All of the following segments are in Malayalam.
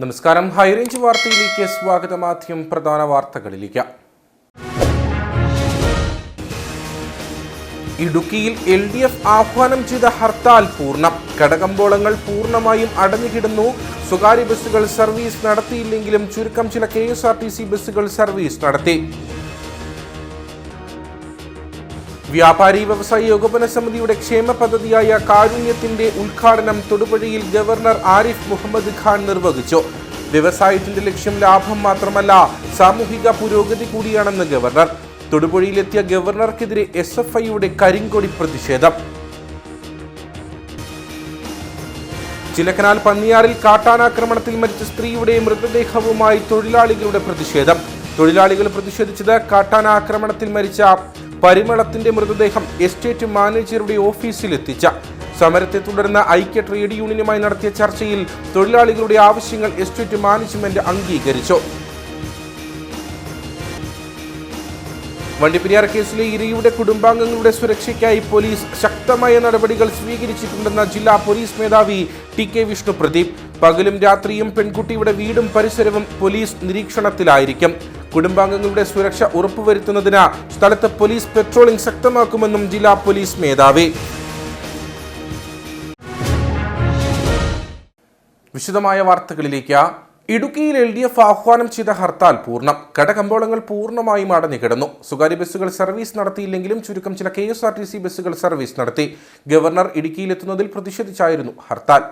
നമസ്കാരം, ഹൈറേഞ്ച് വാർത്തയിലേക്ക് സ്വാഗതം. ആദ്യം പ്രധാന വാർത്തകളിലേക്ക്. ഇടുക്കിയിൽ LDF ആഹ്വാനം ചെയ്ത ഹർത്താൽ പൂർണ്ണം. കടകമ്പോളങ്ങൾ പൂർണ്ണമായും അടഞ്ഞുകിടന്നു. സ്വകാര്യ ബസ്സുകൾ സർവീസ് നടത്തിയില്ലെങ്കിലും ചുരുക്കം ചില KSRTC ബസ്സുകൾ സർവീസ് നടത്തി. വ്യാപാരി വ്യവസായി ഏകോപന സമിതിയുടെ ക്ഷേമ പദ്ധതിയായ കാരുണ്യത്തിന്റെ ഉദ്ഘാടനം തൊടുപുഴയിൽ ഗവർണർ ആരിഫ് മുഹമ്മദ് ഖാൻ നിർവഹിച്ചു. വ്യവസായത്തിന്റെ ലക്ഷ്യം ലാഭം മാത്രമല്ല, സാമൂഹിക പുരോഗതി കൂടിയാണെന്ന് ഗവർണർ. തൊടുപുഴയിലെത്തിയ ഗവർണർക്കെതിരെ SFIയുടെ കരിങ്കൊടി പ്രതിഷേധം. ചിലക്കനാൽ പന്നിയാറിൽ കാട്ടാനാക്രമണത്തിൽ മരിച്ച സ്ത്രീയുടെ മൃതദേഹവുമായി തൊഴിലാളികളുടെ പ്രതിഷേധം. തൊഴിലാളികൾ പ്രതിഷേധിച്ചത് കാട്ടാനാക്രമണത്തിൽ മരിച്ച പരിമളത്തിന്റെ മൃതദേഹം എസ്റ്റേറ്റ് മാനേജറുടെ ഓഫീസിൽ എത്തിച്ച സമരത്തെ തുടർന്ന് ഐക്യ ട്രേഡ് യൂണിയനുമായി നടത്തിയ ചർച്ചയിൽ തൊഴിലാളികളുടെ ആവശ്യങ്ങൾ എസ്റ്റേറ്റ് മാനേജ്മെന്റ് അംഗീകരിച്ചു. വണ്ടിപ്പെരിയാർ കേസിലെ ഇരയുടെ കുടുംബാംഗങ്ങളുടെ സുരക്ഷയ്ക്കായി പോലീസ് ശക്തമായ നടപടികൾ സ്വീകരിച്ചിട്ടുണ്ടെന്ന ജില്ലാ പോലീസ് മേധാവി TK വിഷ്ണു പ്രദീപ്. പകലും രാത്രിയും പെൺകുട്ടിയുടെ വീടും പരിസരവും പോലീസ് നിരീക്ഷണത്തിലായിരിക്കും. കുടുംബാംഗങ്ങളുടെ സുരക്ഷ ഉറപ്പുവരുത്തുന്നതിന് സ്ഥലത്ത് പോലീസ് പെട്രോളിംഗ് ശക്തമാക്കുമെന്നും ജില്ലാ പോലീസ് മേധാവി. വിശദമായ വാർത്തകളിലേക്ക്. ഇടുക്കിയിൽ LDF ആഹ്വാനം ചെയ്ത ഹർത്താൽ പൂർണ്ണം. കടകമ്പോളങ്ങൾ പൂർണ്ണമായും അടഞ്ഞുകിടന്നു. സ്വകാര്യ ബസ്സുകൾ സർവീസ് നടത്തിയില്ലെങ്കിലും ചുരുക്കം ചില KSRTC ബസ്സുകൾ സർവീസ് നടത്തി. ഗവർണർ ഇടുക്കിയിലെത്തുന്നതിൽ പ്രതിഷേധിച്ചായിരുന്നു ഹർത്താൽ.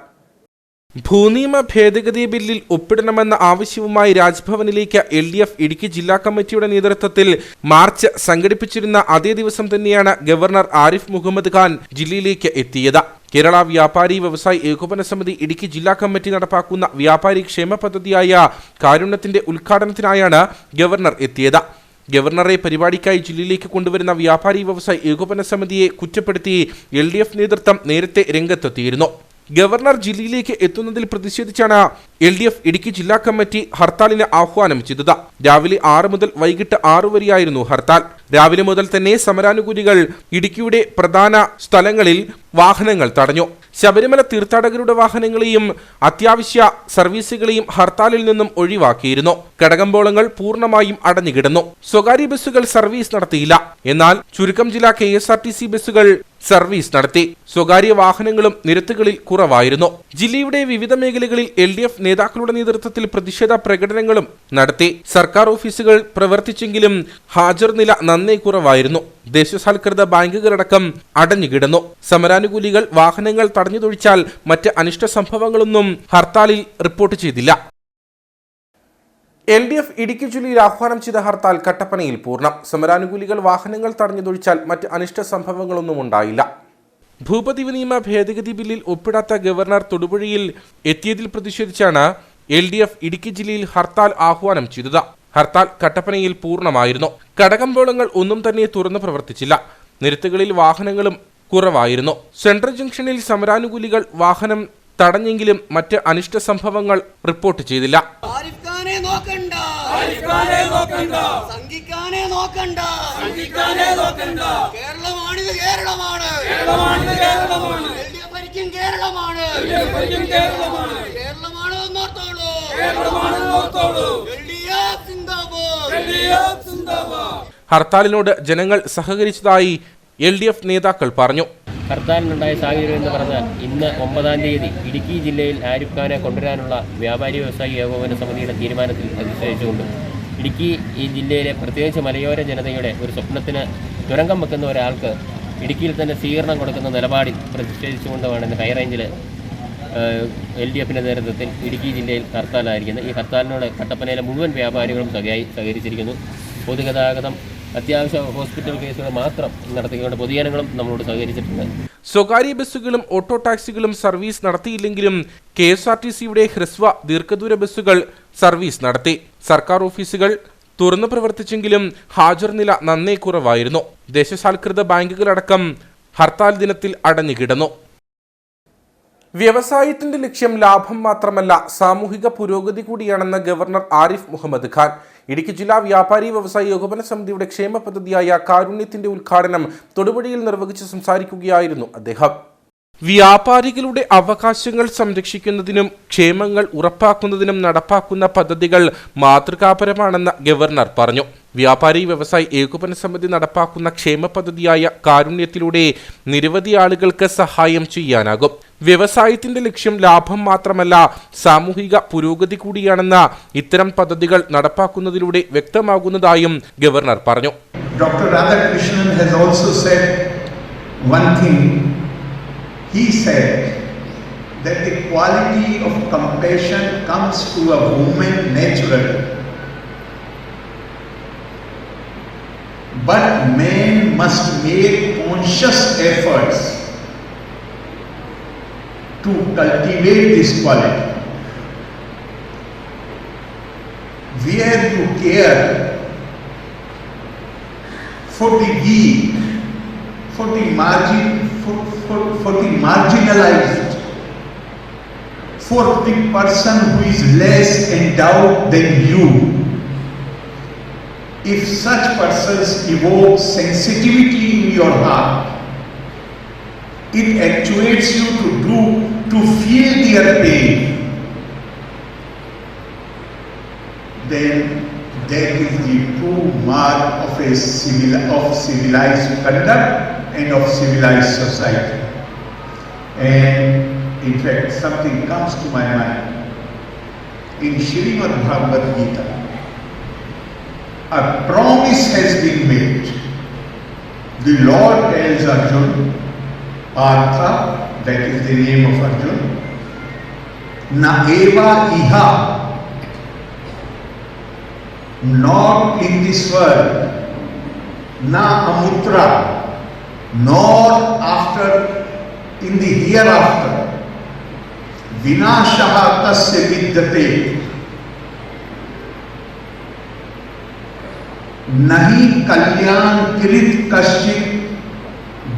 ഭൂനിയമ ഭേദഗതി ബില്ലിൽ ഒപ്പിടണമെന്ന ആവശ്യവുമായി രാജ്ഭവനിലേക്ക് LDF ഇടുക്കി ജില്ലാ കമ്മിറ്റിയുടെ നേതൃത്വത്തിൽ മാർച്ച് സംഘടിപ്പിച്ചിരുന്ന അതേ ദിവസം തന്നെയാണ് ഗവർണർ ആരിഫ് മുഹമ്മദ് ഖാൻ ജില്ലയിലേക്ക് എത്തിയത്. കേരള വ്യാപാരി വ്യവസായി ഏകോപന സമിതി ഇടുക്കി ജില്ലാ കമ്മിറ്റി നടപ്പാക്കുന്ന വ്യാപാരി ക്ഷേമ പദ്ധതിയായ കാരുണ്യത്തിന്റെ ഉദ്ഘാടനത്തിനായാണ് ഗവർണർ എത്തിയത്. ഗവർണറെ പരിപാടിക്കായി ജില്ലയിലേക്ക് കൊണ്ടുവരുന്ന വ്യാപാരി വ്യവസായി ഏകോപന സമിതിയെ കുറ്റപ്പെടുത്തി LDF നേതൃത്വം നേരത്തെ രംഗത്തെത്തിയിരുന്നു. ഗവർണർ ജില്ലയിലേക്ക് എത്തുന്നതിൽ പ്രതിഷേധിച്ചാണ് LDF ഇടുക്കി ജില്ലാ കമ്മിറ്റി ഹർത്താലിന് ആഹ്വാനം ചെയ്തത്. രാവിലെ 6 മുതൽ വൈകിട്ട് 6 വരെയായിരുന്നു ഹർത്താൽ. രാവിലെ മുതൽ തന്നെ സമരാനുകൂലികൾ ഇടുക്കിയുടെ പ്രധാന സ്ഥലങ്ങളിൽ വാഹനങ്ങൾ തടഞ്ഞു. ശബരിമല തീർത്ഥാടകരുടെ വാഹനങ്ങളെയും അത്യാവശ്യ സർവീസുകളെയും ഹർത്താലിൽ നിന്നും ഒഴിവാക്കിയിരുന്നു. കടകമ്പോളങ്ങൾ പൂർണ്ണമായും അടഞ്ഞുകിടന്നു. സ്വകാര്യ ബസ്സുകൾ സർവീസ് നടത്തിയില്ല. എന്നാൽ ചുരുക്കം ചില KSRTC ബസ്സുകൾ സർവീസ് നടത്തി. സ്വകാര്യ വാഹനങ്ങളും നിരത്തുകളിൽ കുറവായിരുന്നു. ജില്ലയുടെ വിവിധ മേഖലകളിൽ LDF നേതാക്കളുടെ നേതൃത്വത്തിൽ പ്രതിഷേധ പ്രകടനങ്ങളും നടത്തി. സർക്കാർ ഓഫീസുകൾ പ്രവർത്തിച്ചെങ്കിലും ഹാജർ നില നന്നേ കുറവായിരുന്നു. ദേശസാൽകൃത ബാങ്കുകളടക്കം അടഞ്ഞുകിടന്നു. സമരാനുകൂലികൾ വാഹനങ്ങൾ തടഞ്ഞുതൊഴിച്ചാൽ മറ്റ് അനിഷ്ട സംഭവങ്ങളൊന്നും ഹർത്താലിൽ റിപ്പോർട്ട് ചെയ്തില്ല. LDF ഇടുക്കി ജില്ലയിൽ ആഹ്വാനം ചെയ്ത ഹർത്താൽ കട്ടപ്പനയിൽ പൂർണ്ണം. സമരാനുകൂലികൾ വാഹനങ്ങൾ തടഞ്ഞുതൊഴിച്ചാൽ മറ്റ് അനിഷ്ട സംഭവങ്ങളൊന്നും ഉണ്ടായില്ല. ഭൂപതിവ് നിയമ ഭേദഗതി ബില്ലിൽ ഒപ്പിടാത്ത ഗവർണർ തൊടുപുഴയിൽ എത്തിയതിൽ പ്രതിഷേധിച്ചാണ് LDF ഇടുക്കി ജില്ലയിൽ ഹർത്താൽ ആഹ്വാനം ചെയ്തത്. ഹർത്താൽ കട്ടപ്പനയിൽ പൂർണ്ണമായിരുന്നു. കടകമ്പോളങ്ങൾ ഒന്നും തന്നെ തുറന്നു പ്രവർത്തിച്ചില്ല. നിരത്തുകളിൽ വാഹനങ്ങളും കുറവായിരുന്നു. സെൻട്രൽ ജംഗ്ഷനിൽ സമരാനുകൂലികൾ വാഹനം തടഞ്ഞെങ്കിലും മറ്റ് അനിഷ്ട സംഭവങ്ങൾ റിപ്പോർട്ട് ചെയ്തില്ല. ഹർത്താലിനോട് ജനങ്ങൾ സഹകരിച്ചതായി LDF നേതാക്കൾ പറഞ്ഞു. ഹർത്താലിനുണ്ടായ സാഹചര്യം എന്ന് പറഞ്ഞാൽ ഇന്ന് 9-ാം തീയതി ഇടുക്കി ജില്ലയിൽ ആരിഫ് ഖാനെ കൊണ്ടുവരാനുള്ള വ്യാപാരി വ്യവസായി ഏകോപന സമിതിയുടെ തീരുമാനത്തിൽ പ്രതിഷേധിച്ചുകൊണ്ട് ഇടുക്കി ഈ ജില്ലയിലെ പ്രത്യേകിച്ച് മലയോര ജനതയുടെ ഒരു സ്വപ്നത്തിന് തുരങ്കം വെക്കുന്ന ഒരാൾക്ക് ഇടുക്കിയിൽ തന്നെ സ്വീകരണം കൊടുക്കുന്ന നിലപാടിൽ പ്രതിഷേധിച്ചുകൊണ്ടുമാണ് ഇന്ന് ഹൈറേഞ്ചിൽ LDFിൻ്റെ നേതൃത്വത്തിൽ ഇടുക്കി ജില്ലയിൽ ഹർത്താലായിരിക്കുന്നത്. ഈ ഹർത്താലിനോട് കട്ടപ്പനയിലെ മുഴുവൻ വ്യാപാരികളും സഹകരിച്ചിരിക്കുന്നു. പൊതുഗതാഗതം, അത്യാവശ്യ ഹോസ്പിറ്റൽ കേസുകൾ മാത്രം നടത്തിക്കൊണ്ട് പൊതുജനങ്ങളും നമ്മളോട് സഹകരിച്ചിട്ടുണ്ട്. സ്വകാര്യ ബസ്സുകളും ഓട്ടോ ടാക്സികളും സർവീസ് നടത്തിയില്ലെങ്കിലും KSRTCയുടെ ഹ്രസ്വ ദീർഘദൂര ബസ്സുകൾ സർവീസ് നടത്തി. സർക്കാർ ഓഫീസുകൾ തുറന്നു പ്രവർത്തിച്ചെങ്കിലും ഹാജർ നില നന്നേ കുറവായിരുന്നു. ദേശസാൽകൃത ബാങ്കുകളടക്കം ഹർത്താൽ ദിനത്തിൽ അടഞ്ഞുകിടന്നു. വ്യവസായത്തിന്റെ ലക്ഷ്യം ലാഭം മാത്രമല്ല, സാമൂഹിക പുരോഗതി കൂടിയാണെന്ന് ഗവർണർ ആരിഫ് മുഹമ്മദ് ഖാൻ. ഇടുക്കി ജില്ലാ വ്യാപാരി വ്യവസായി ഏകോപന സമിതിയുടെ ക്ഷേമ പദ്ധതിയായ കാരുണ്യത്തിന്റെ ഉദ്ഘാടനം തൊടുപുഴയിൽ നിർവഹിച്ച് സംസാരിക്കുകയായിരുന്നു അദ്ദേഹം. വ്യാപാരികളുടെ അവകാശങ്ങൾ സംരക്ഷിക്കുന്നതിനും ക്ഷേമങ്ങൾ ഉറപ്പാക്കുന്നതിനും നടപ്പാക്കുന്ന പദ്ധതികൾ മാതൃകാപരമാണെന്ന് ഗവർണർ പറഞ്ഞു. വ്യാപാരി വ്യവസായി ഏകോപന സമിതി നടപ്പാക്കുന്ന ക്ഷേമ പദ്ധതിയായ കാരുണ്യത്തിലൂടെ നിരവധി ആളുകൾക്ക് സഹായം ചെയ്യാനാകും. വ്യവസായത്തിന്റെ ലക്ഷ്യം ലാഭം മാത്രമല്ല, സാമൂഹിക പുരോഗതി കൂടിയാണെന്ന് ഇത്തരം പദ്ധതികൾ നടപ്പാക്കുന്നതിലൂടെ വ്യക്തമാകുന്നതായും ഗവർണർ പറഞ്ഞു. Dr. Radhakrishnan has also said one thing. He said that the quality of compassion comes to a woman naturally, but men must make conscious efforts to cultivate this quality. Where you care for the weak, for the marginalized, for the person who is less endowed than you, if such persons evoke sensitivity in your heart, it actuates you to feel their pain, then that is the true mark of civilized conduct and of civilized society. And in fact, something comes to my mind. In Srimad Bhagavad Gita, a promise has been made. The Lord tells Arjuna, Partha, that is the name of Arjuna, Na eva iha, not in this world, na amutra, nor after in the hereafter, vinashaha tasya vidyate, nahi kalyan kirit kasyit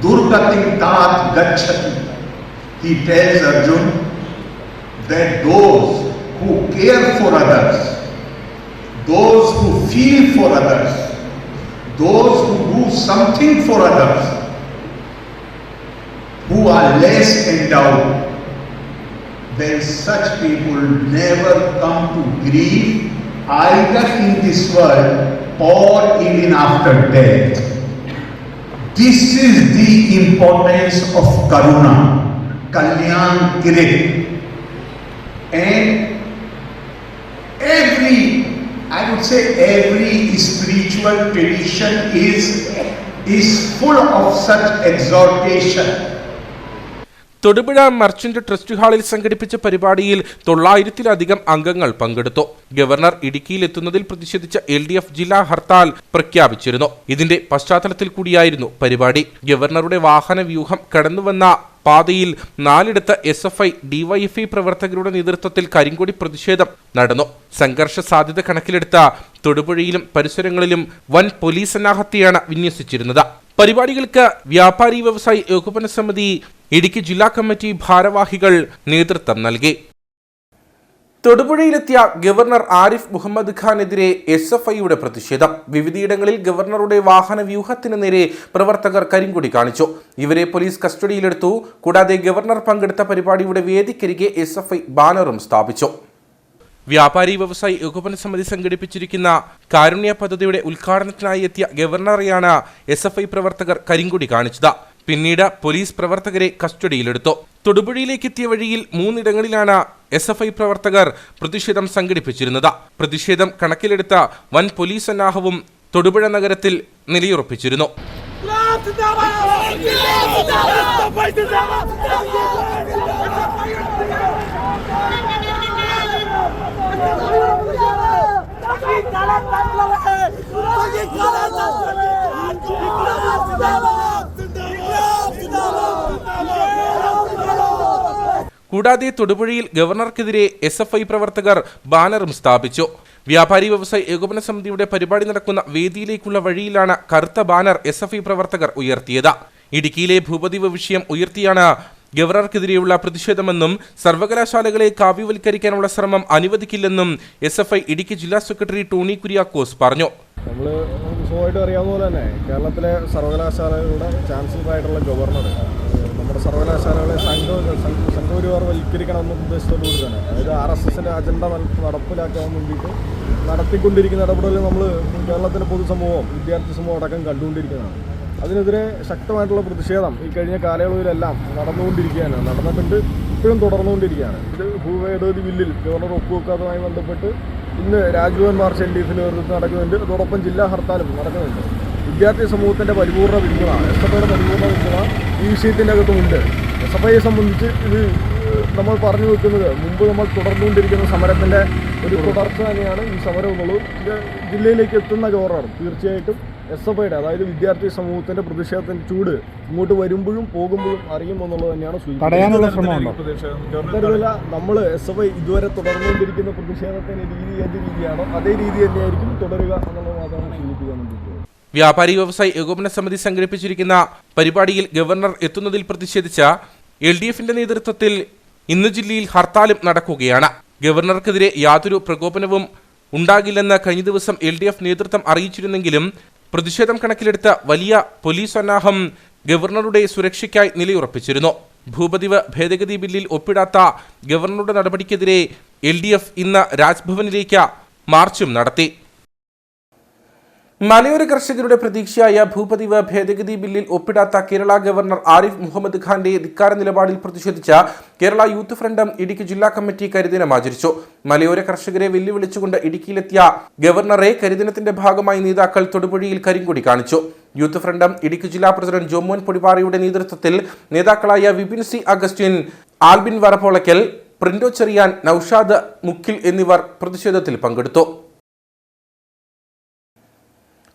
durgatim tat gacchati. He tells Arjuna that those who care for others, those who feel for others, those who do something for others, who are less endowed, then such people never come to grief either in this world or even after death. This is the importance of Karuna, Kalyan Kirit. And every spiritual tradition is full of such exhortation. Thodupuzha merchant trust ഹാളിൽ സംഘടിപ്പിച്ച പരിപാടിയിൽ 900-ലധികം അംഗങ്ങൾ പങ്കെടുത്തു. ഗവർണർ ഇടുക്കിയിൽ എത്തുന്നതിൽ പ്രതിഷേധിച്ച LDF ജില്ലാ ഹർത്താൽ പ്രഖ്യാപിച്ചിരുന്നു. ഇതിന്റെ പശ്ചാത്തലത്തിൽ കൂടിയായിരുന്നു പരിപാടി. ഗവർണറുടെ വാഹന വ്യൂഹം കടന്നുവന്ന പാതയിൽ 4ഇടത്ത് SFI, DYFI പ്രവർത്തകരുടെ നേതൃത്വത്തിൽ കരിങ്കൊടി പ്രതിഷേധം നടന്നു. സംഘർഷ സാധ്യത കണക്കിലെടുത്ത തൊടുപുഴയിലും പരിസരങ്ങളിലും വൻ പോലീസ് സന്നാഹത്തെയാണ് വിന്യസിച്ചിരുന്നത്. പരിപാടികൾക്ക് വ്യാപാരി വ്യവസായി ഏകോപന സമിതി ഇടുക്കി ജില്ലാ കമ്മിറ്റി ഭാരവാഹികൾ നേതൃത്വം നൽകി. തൊടുപുഴയിലെത്തിയ ഗവർണർ ആരിഫ് മുഹമ്മദ് ഖാനെതിരെ SFIയുടെ പ്രതിഷേധം. വിവിധയിടങ്ങളിൽ ഗവർണറുടെ വാഹന വ്യൂഹത്തിന് നേരെ പ്രവർത്തകർ കരിങ്കൊടി കാണിച്ചു. ഇവരെ പോലീസ് കസ്റ്റഡിയിലെടുത്തു. കൂടാതെ ഗവർണർ പങ്കെടുത്ത പരിപാടിയുടെ വേദിക്കരികെ SFI ബാനറും സ്ഥാപിച്ചു. വ്യാപാരി വ്യവസായി ഏകോപന സമിതി സംഘടിപ്പിച്ചിരിക്കുന്ന കാരുണ്യ പദ്ധതിയുടെ ഉദ്ഘാടനത്തിനായി എത്തിയ ഗവർണറെയാണ് SFI പ്രവർത്തകർ കരിങ്കൊടി കാണിച്ചത്. പിന്നീട് പോലീസ് പ്രവർത്തകരെ കസ്റ്റഡിയിലെടുത്തു. തൊടുപുഴയിലേക്ക് എത്തിയ വഴിയിൽ 3ഇടങ്ങളിലാണ് SFI പ്രവർത്തകർ പ്രതിഷേധം സംഘടിപ്പിച്ചിരുന്നത്. പ്രതിഷേധം കണക്കിലെടുത്ത വൻ പോലീസ് സന്നാഹവും തൊടുപുഴ നഗരത്തിൽ നിലയുറപ്പിച്ചിരുന്നു. കൂടാതെ തൊടുപുഴയിൽ ഗവർണർക്കെതിരെ SFI പ്രവർത്തകർ ബാനറും സ്ഥാപിച്ചു. വ്യാപാരി വ്യവസായി ഏകോപന സമിതിയുടെ പരിപാടി നടക്കുന്ന വേദിയിലേക്കുള്ള വഴിയിലാണ് കറുത്ത ബാനർ SFI പ്രവർത്തകർ ഉയർത്തിയത്. ഇടുക്കിയിലെ ഭൂപതിവ് വിഷയം ഉയർത്തിയാണ് ഗവർണർക്കെതിരെയുള്ള പ്രതിഷേധമെന്നും സർവകലാശാലകളെ കാവ്യവൽക്കരിക്കാനുള്ള ശ്രമം അനുവദിക്കില്ലെന്നും SFI ഇടുക്കി ജില്ലാ സെക്രട്ടറി ടോണി കുര്യാക്കോസ് പറഞ്ഞു. നമ്മൾ സ്വന്തമായിട്ട് അറിയാവുന്ന പോലെ തന്നെ കേരളത്തിലെ സർവകലാശാലകളുടെ ചാൻസലറായിട്ടുള്ള ഗവർണർ നമ്മുടെ സർവകലാശാലകളെ സംഘപരിവാരവൽക്കരിക്കണമെന്ന ഉദ്ദേശത്തോടുകൂടി തന്നെ, അതായത് RSSന്റെ അജണ്ട നടപ്പിലാക്കാൻ വേണ്ടിയിട്ട് നടത്തിക്കൊണ്ടിരിക്കുന്ന ഇടപെടൽ നമ്മൾ കേരളത്തിലെ പൊതുസമൂഹം, വിദ്യാർത്ഥി സമൂഹം അടക്കം കണ്ടുകൊണ്ടിരിക്കുന്നതാണ്. അതിനെതിരെ ശക്തമായിട്ടുള്ള പ്രതിഷേധം ഈ കഴിഞ്ഞ കാലയളവിലെല്ലാം നടന്നിട്ടുണ്ട്, ഇപ്പോഴും തുടർന്നുകൊണ്ടിരിക്കുകയാണ്. ഇത് ഭൂഭേദഗതി ബില്ലിൽ ഗവർണർ ഒപ്പുവെക്കാത്തതുമായി ബന്ധപ്പെട്ട് ഇന്ന് രാജ്ഭവൻ മാർച്ച് LDFന്റെ നേതൃത്വത്തിൽ നടക്കുന്നുണ്ട്. അതോടൊപ്പം ജില്ലാ ഹർത്താലും നടക്കുന്നുണ്ട്. വിദ്യാർത്ഥി സമൂഹത്തിൻ്റെ പരിപൂർണ്ണ പിന്തുണ, SFIയുടെ പരിപൂർണ്ണ പിന്തുണ ഈ വിഷയത്തിൻ്റെ അകത്തുമുണ്ട്. SFIയെ സംബന്ധിച്ച് ഇത് നമ്മൾ പറഞ്ഞു വെക്കുന്നത് മുമ്പ് നമ്മൾ തുടർന്നുകൊണ്ടിരിക്കുന്ന സമരത്തിൻ്റെ ഒരു തുടർച്ച തന്നെയാണ് ഈ സമരം എന്നുള്ളത്. ഇത് ജില്ലയിലേക്ക് എത്തുന്ന ഗവർണർ തീർച്ചയായിട്ടും SFIയുടെ, അതായത് വിദ്യാർത്ഥി സമൂഹത്തിൻ്റെ പ്രതിഷേധത്തിൻ്റെ ചൂട് ഇങ്ങോട്ട് വരുമ്പോഴും പോകുമ്പോഴും അറിയുമെന്നുള്ളത് തന്നെയാണ് സൂചിപ്പിക്കുന്നത്. നമ്മൾ SFI ഇതുവരെ തുടർന്നുകൊണ്ടിരിക്കുന്ന പ്രതിഷേധത്തിൻ്റെ രീതി ഏത് രീതിയാണോ അതേ രീതി തന്നെയായിരിക്കും തുടരുക എന്നുള്ളത് മാത്രമാണ് സൂചിപ്പിക്കാൻ വേണ്ടിയിട്ടുള്ളത്. വ്യാപാരി വ്യവസായി ഏകോപന സമിതി സംഘടിപ്പിച്ചിരിക്കുന്ന പരിപാടിയിൽ ഗവർണർ എത്തുന്നതിൽ പ്രതിഷേധിച്ച LDFന്റെ നേതൃത്വത്തിൽ ഇന്ന് ജില്ലയിൽ ഹർത്താലും നടക്കുകയാണ്. ഗവർണർക്കെതിരെ യാതൊരു പ്രകോപനവും ഉണ്ടാകില്ലെന്ന് കഴിഞ്ഞ ദിവസം LDF നേതൃത്വം അറിയിച്ചിരുന്നെങ്കിലും പ്രതിഷേധം കണക്കിലെടുത്ത് വലിയ പോലീസ് സന്നാഹം ഗവർണറുടെ സുരക്ഷയ്ക്കായി നിലയുറപ്പിച്ചിരുന്നു. ഭൂപതിവ് ഭേദഗതി ബില്ലിൽ ഒപ്പിടാത്ത ഗവർണറുടെ നടപടിക്കെതിരെ LDF ഇന്ന് രാജ്ഭവനിലേക്ക് മാർച്ചും നടത്തി. മലയോര കർഷകരുടെ പ്രതീക്ഷയായ ഭൂപതിവ് ഭേദഗതി ബില്ലിൽ ഒപ്പിടാത്ത കേരള ഗവർണർ ആരിഫ് മുഹമ്മദ് ഖാന്റെ ധിക്കാര നിലപാടിൽ പ്രതിഷേധിച്ച കേരള യൂത്ത് ഫ്രണ്ടും ഇടുക്കി ജില്ലാ കമ്മിറ്റി കരിദിനം ആചരിച്ചു. മലയോര കർഷകരെ വെല്ലുവിളിച്ചുകൊണ്ട് ഇടുക്കിയിലെത്തിയ ഗവർണറെ കരിദിനത്തിന്റെ ഭാഗമായി നേതാക്കൾ തൊടുപുഴയിൽ കരിങ്കൊടി കാണിച്ചു. യൂത്ത് ഫ്രണ്ടും ഇടുക്കി ജില്ലാ പ്രസിഡന്റ് ജോമോൻ പൊടിപാറയുടെ നേതൃത്വത്തിൽ നേതാക്കളായ വിപിൻ സി അഗസ്റ്റിൻ, ആൽബിൻ വരപ്പോളയ്ക്കൽ, പ്രിന്റോ ചെറിയാൻ, നൌഷാദ് മുക്കിൽ എന്നിവർ പ്രതിഷേധത്തിൽ പങ്കെടുത്തു.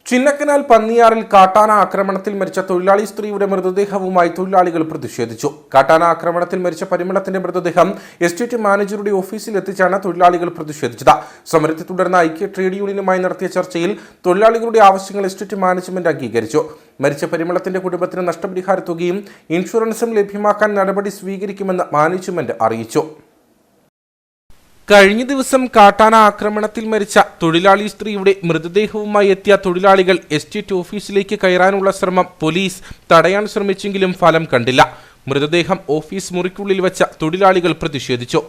ചിന്നക്കനാൽ പന്നിയാറിൽ കാട്ടാന ആക്രമണത്തിൽ മരിച്ച തൊഴിലാളി സ്ത്രീയുടെ മൃതദേഹവുമായി തൊഴിലാളികൾ പ്രതിഷേധിച്ചു. കാട്ടാന ആക്രമണത്തിൽ മരിച്ച പരിമളത്തിന്റെ മൃതദേഹം എസ്റ്റേറ്റ് മാനേജറുടെ ഓഫീസിൽ എത്തിച്ചാണ് തൊഴിലാളികൾ പ്രതിഷേധിച്ചത്. സമരത്തെ തുടർന്ന് ഐക്യ ട്രേഡ് യൂണിയനുമായി നടത്തിയ ചർച്ചയിൽ തൊഴിലാളികളുടെ ആവശ്യങ്ങൾ എസ്റ്റേറ്റ് മാനേജ്മെന്റ് അംഗീകരിച്ചു. മരിച്ച പരിമളത്തിന്റെ കുടുംബത്തിന് നഷ്ടപരിഹാര തുകയും ഇൻഷുറൻസും ലഭ്യമാക്കാൻ നടപടി സ്വീകരിക്കുമെന്ന് മാനേജ്മെന്റ് അറിയിച്ചു. കഴിഞ്ഞ ദിവസം കാട്ടാന ആക്രമണത്തിൽ മരിച്ച തൊഴിലാളി സ്ത്രീയുടെ മൃതദേഹവുമായി എത്തിയ തൊഴിലാളികൾ എസ്റ്റേറ്റ് ഓഫീസിലേക്ക് കയറാനുള്ള ശ്രമം പോലീസ് തടയാൻ ശ്രമിച്ചെങ്കിലും ഫലം കണ്ടില്ല. മൃതദേഹം ഓഫീസ് മുറിക്കുള്ളിൽ വെച്ച തൊഴിലാളികൾ പ്രതിഷേധിച്ചു.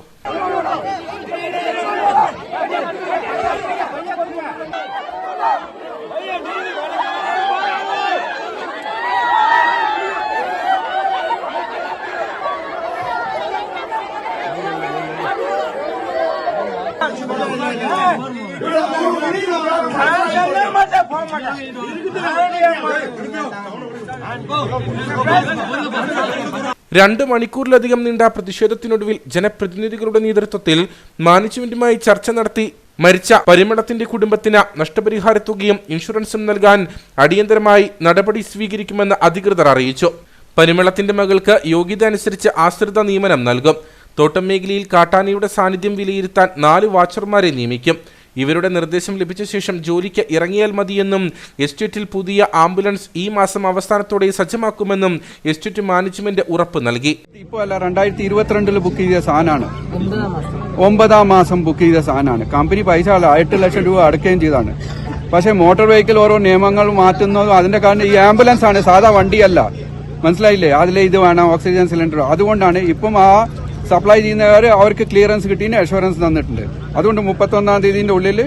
രണ്ട് മണിക്കൂറിലധികം നീണ്ട പ്രതിഷേധത്തിനൊടുവിൽ ജനപ്രതിനിധികളുടെ നേതൃത്വത്തിൽ മാനേജ്മെന്റുമായി ചർച്ച നടത്തി മരിച്ച പരിമളത്തിന്റെ കുടുംബത്തിന് നഷ്ടപരിഹാര തുകയും ഇൻഷുറൻസും നൽകാൻ അടിയന്തരമായി നടപടി സ്വീകരിക്കുമെന്ന് അധികൃതർ അറിയിച്ചു. പരിമളത്തിന്റെ മകൾക്ക് യോഗ്യത അനുസരിച്ച് ആശ്രിത നിയമനം നൽകും. തോട്ടം മേഖലയിൽ കാട്ടാനയുടെ സാന്നിധ്യം വിലയിരുത്താൻ 4 വാച്ചർമാരെ നിയമിക്കും. ഇവരുടെ നിർദ്ദേശം ലഭിച്ച ശേഷം ജോലിക്ക് ഇറങ്ങിയാൽ മതിയെന്നും എസ്റ്റേറ്റിൽ പുതിയ ആംബുലൻസ് ഈ മാസം അവസാനത്തോടെ സജ്ജമാക്കുമെന്നും എസ്റ്റേറ്റ് മാനേജ്മെന്റ് ഉറപ്പ് നൽകി. ഇപ്പോൾ അല്ല, 2022 ബുക്ക് ചെയ്ത സാധനമാണ്, 9ാം മാസം ബുക്ക് ചെയ്ത സാധനമാണ്. കമ്പനി പൈസ 8 ലക്ഷം രൂപ അടക്കുകയും ചെയ്താണ്. പക്ഷേ മോട്ടോർ വെഹിക്കിൾ ഓരോ നിയമങ്ങൾ മാറ്റുന്നതും അതിന്റെ കാരണം ഈ ആംബുലൻസ് ആണ്, സാധാ വണ്ടിയല്ല. മനസ്സിലായില്ലേ? അതിലെ ഇത് വേണം, ഓക്സിജൻ സിലിണ്ടർ. അതുകൊണ്ടാണ് ഇപ്പം ആ സപ്ലൈ ചെയ്യുന്നവർ അവർക്ക് ക്ലിയറൻസ് കിട്ടിയതിന് അഷുറൻസ് തന്നിട്ടുണ്ട്. അതുകൊണ്ട് 31ാം തീയതിന്റെ ഉള്ളിൽ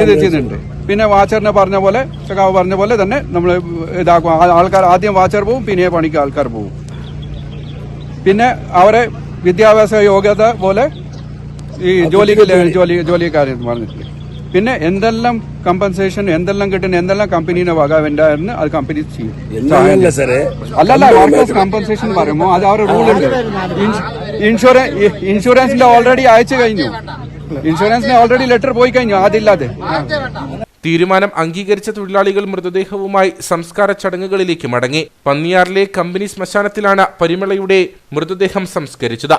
ഇത് ചെയ്യുന്നുണ്ട്. പിന്നെ വാച്ചറിനെ പറഞ്ഞ പോലെ, സഖാവ് പറഞ്ഞ പോലെ തന്നെ നമ്മൾ ഇതാക്കും. ആൾക്കാർ ആദ്യം വാച്ചർ പോവും, പിന്നെ പണിക്ക് ആൾക്കാർ പോവും. പിന്നെ അവരെ വിദ്യാഭ്യാസ യോഗ്യത പോലെ ഈ ജോലിക്കാരെ പറഞ്ഞിട്ടുണ്ട്. പിന്നെ എന്തെല്ലാം കമ്പൻസേഷൻ എന്തെല്ലാം കിട്ടുന്ന എന്തെല്ലാം കമ്പനീനെ വക ഉണ്ടായിരുന്നു അത് കമ്പനി ചെയ്യും. അല്ലല്ല, വർക്കേഴ്സ് കമ്പൻസേഷൻ പറയുമ്പോൾ അത് അവരുടെ റൂൾ ഉണ്ട്. ഇൻഷുറൻസിന്റെ ഓൾറെഡി അയച്ചു കഴിഞ്ഞു, ഇൻഷുറൻസിന് ഓൾറെഡി ലെറ്റർ പോയി കഴിഞ്ഞു. അതില്ലാതെ തീരുമാനം അംഗീകരിച്ച തൊഴിലാളികൾ മൃതദേഹവുമായി സംസ്കാര ചടങ്ങുകളിലേക്ക് മടങ്ങി. പന്നിയാറിലെ കമ്പനി ശ്മശാനത്തിലാണ് പരിമളയുടെ മൃതദേഹം സംസ്കരിച്ചത്.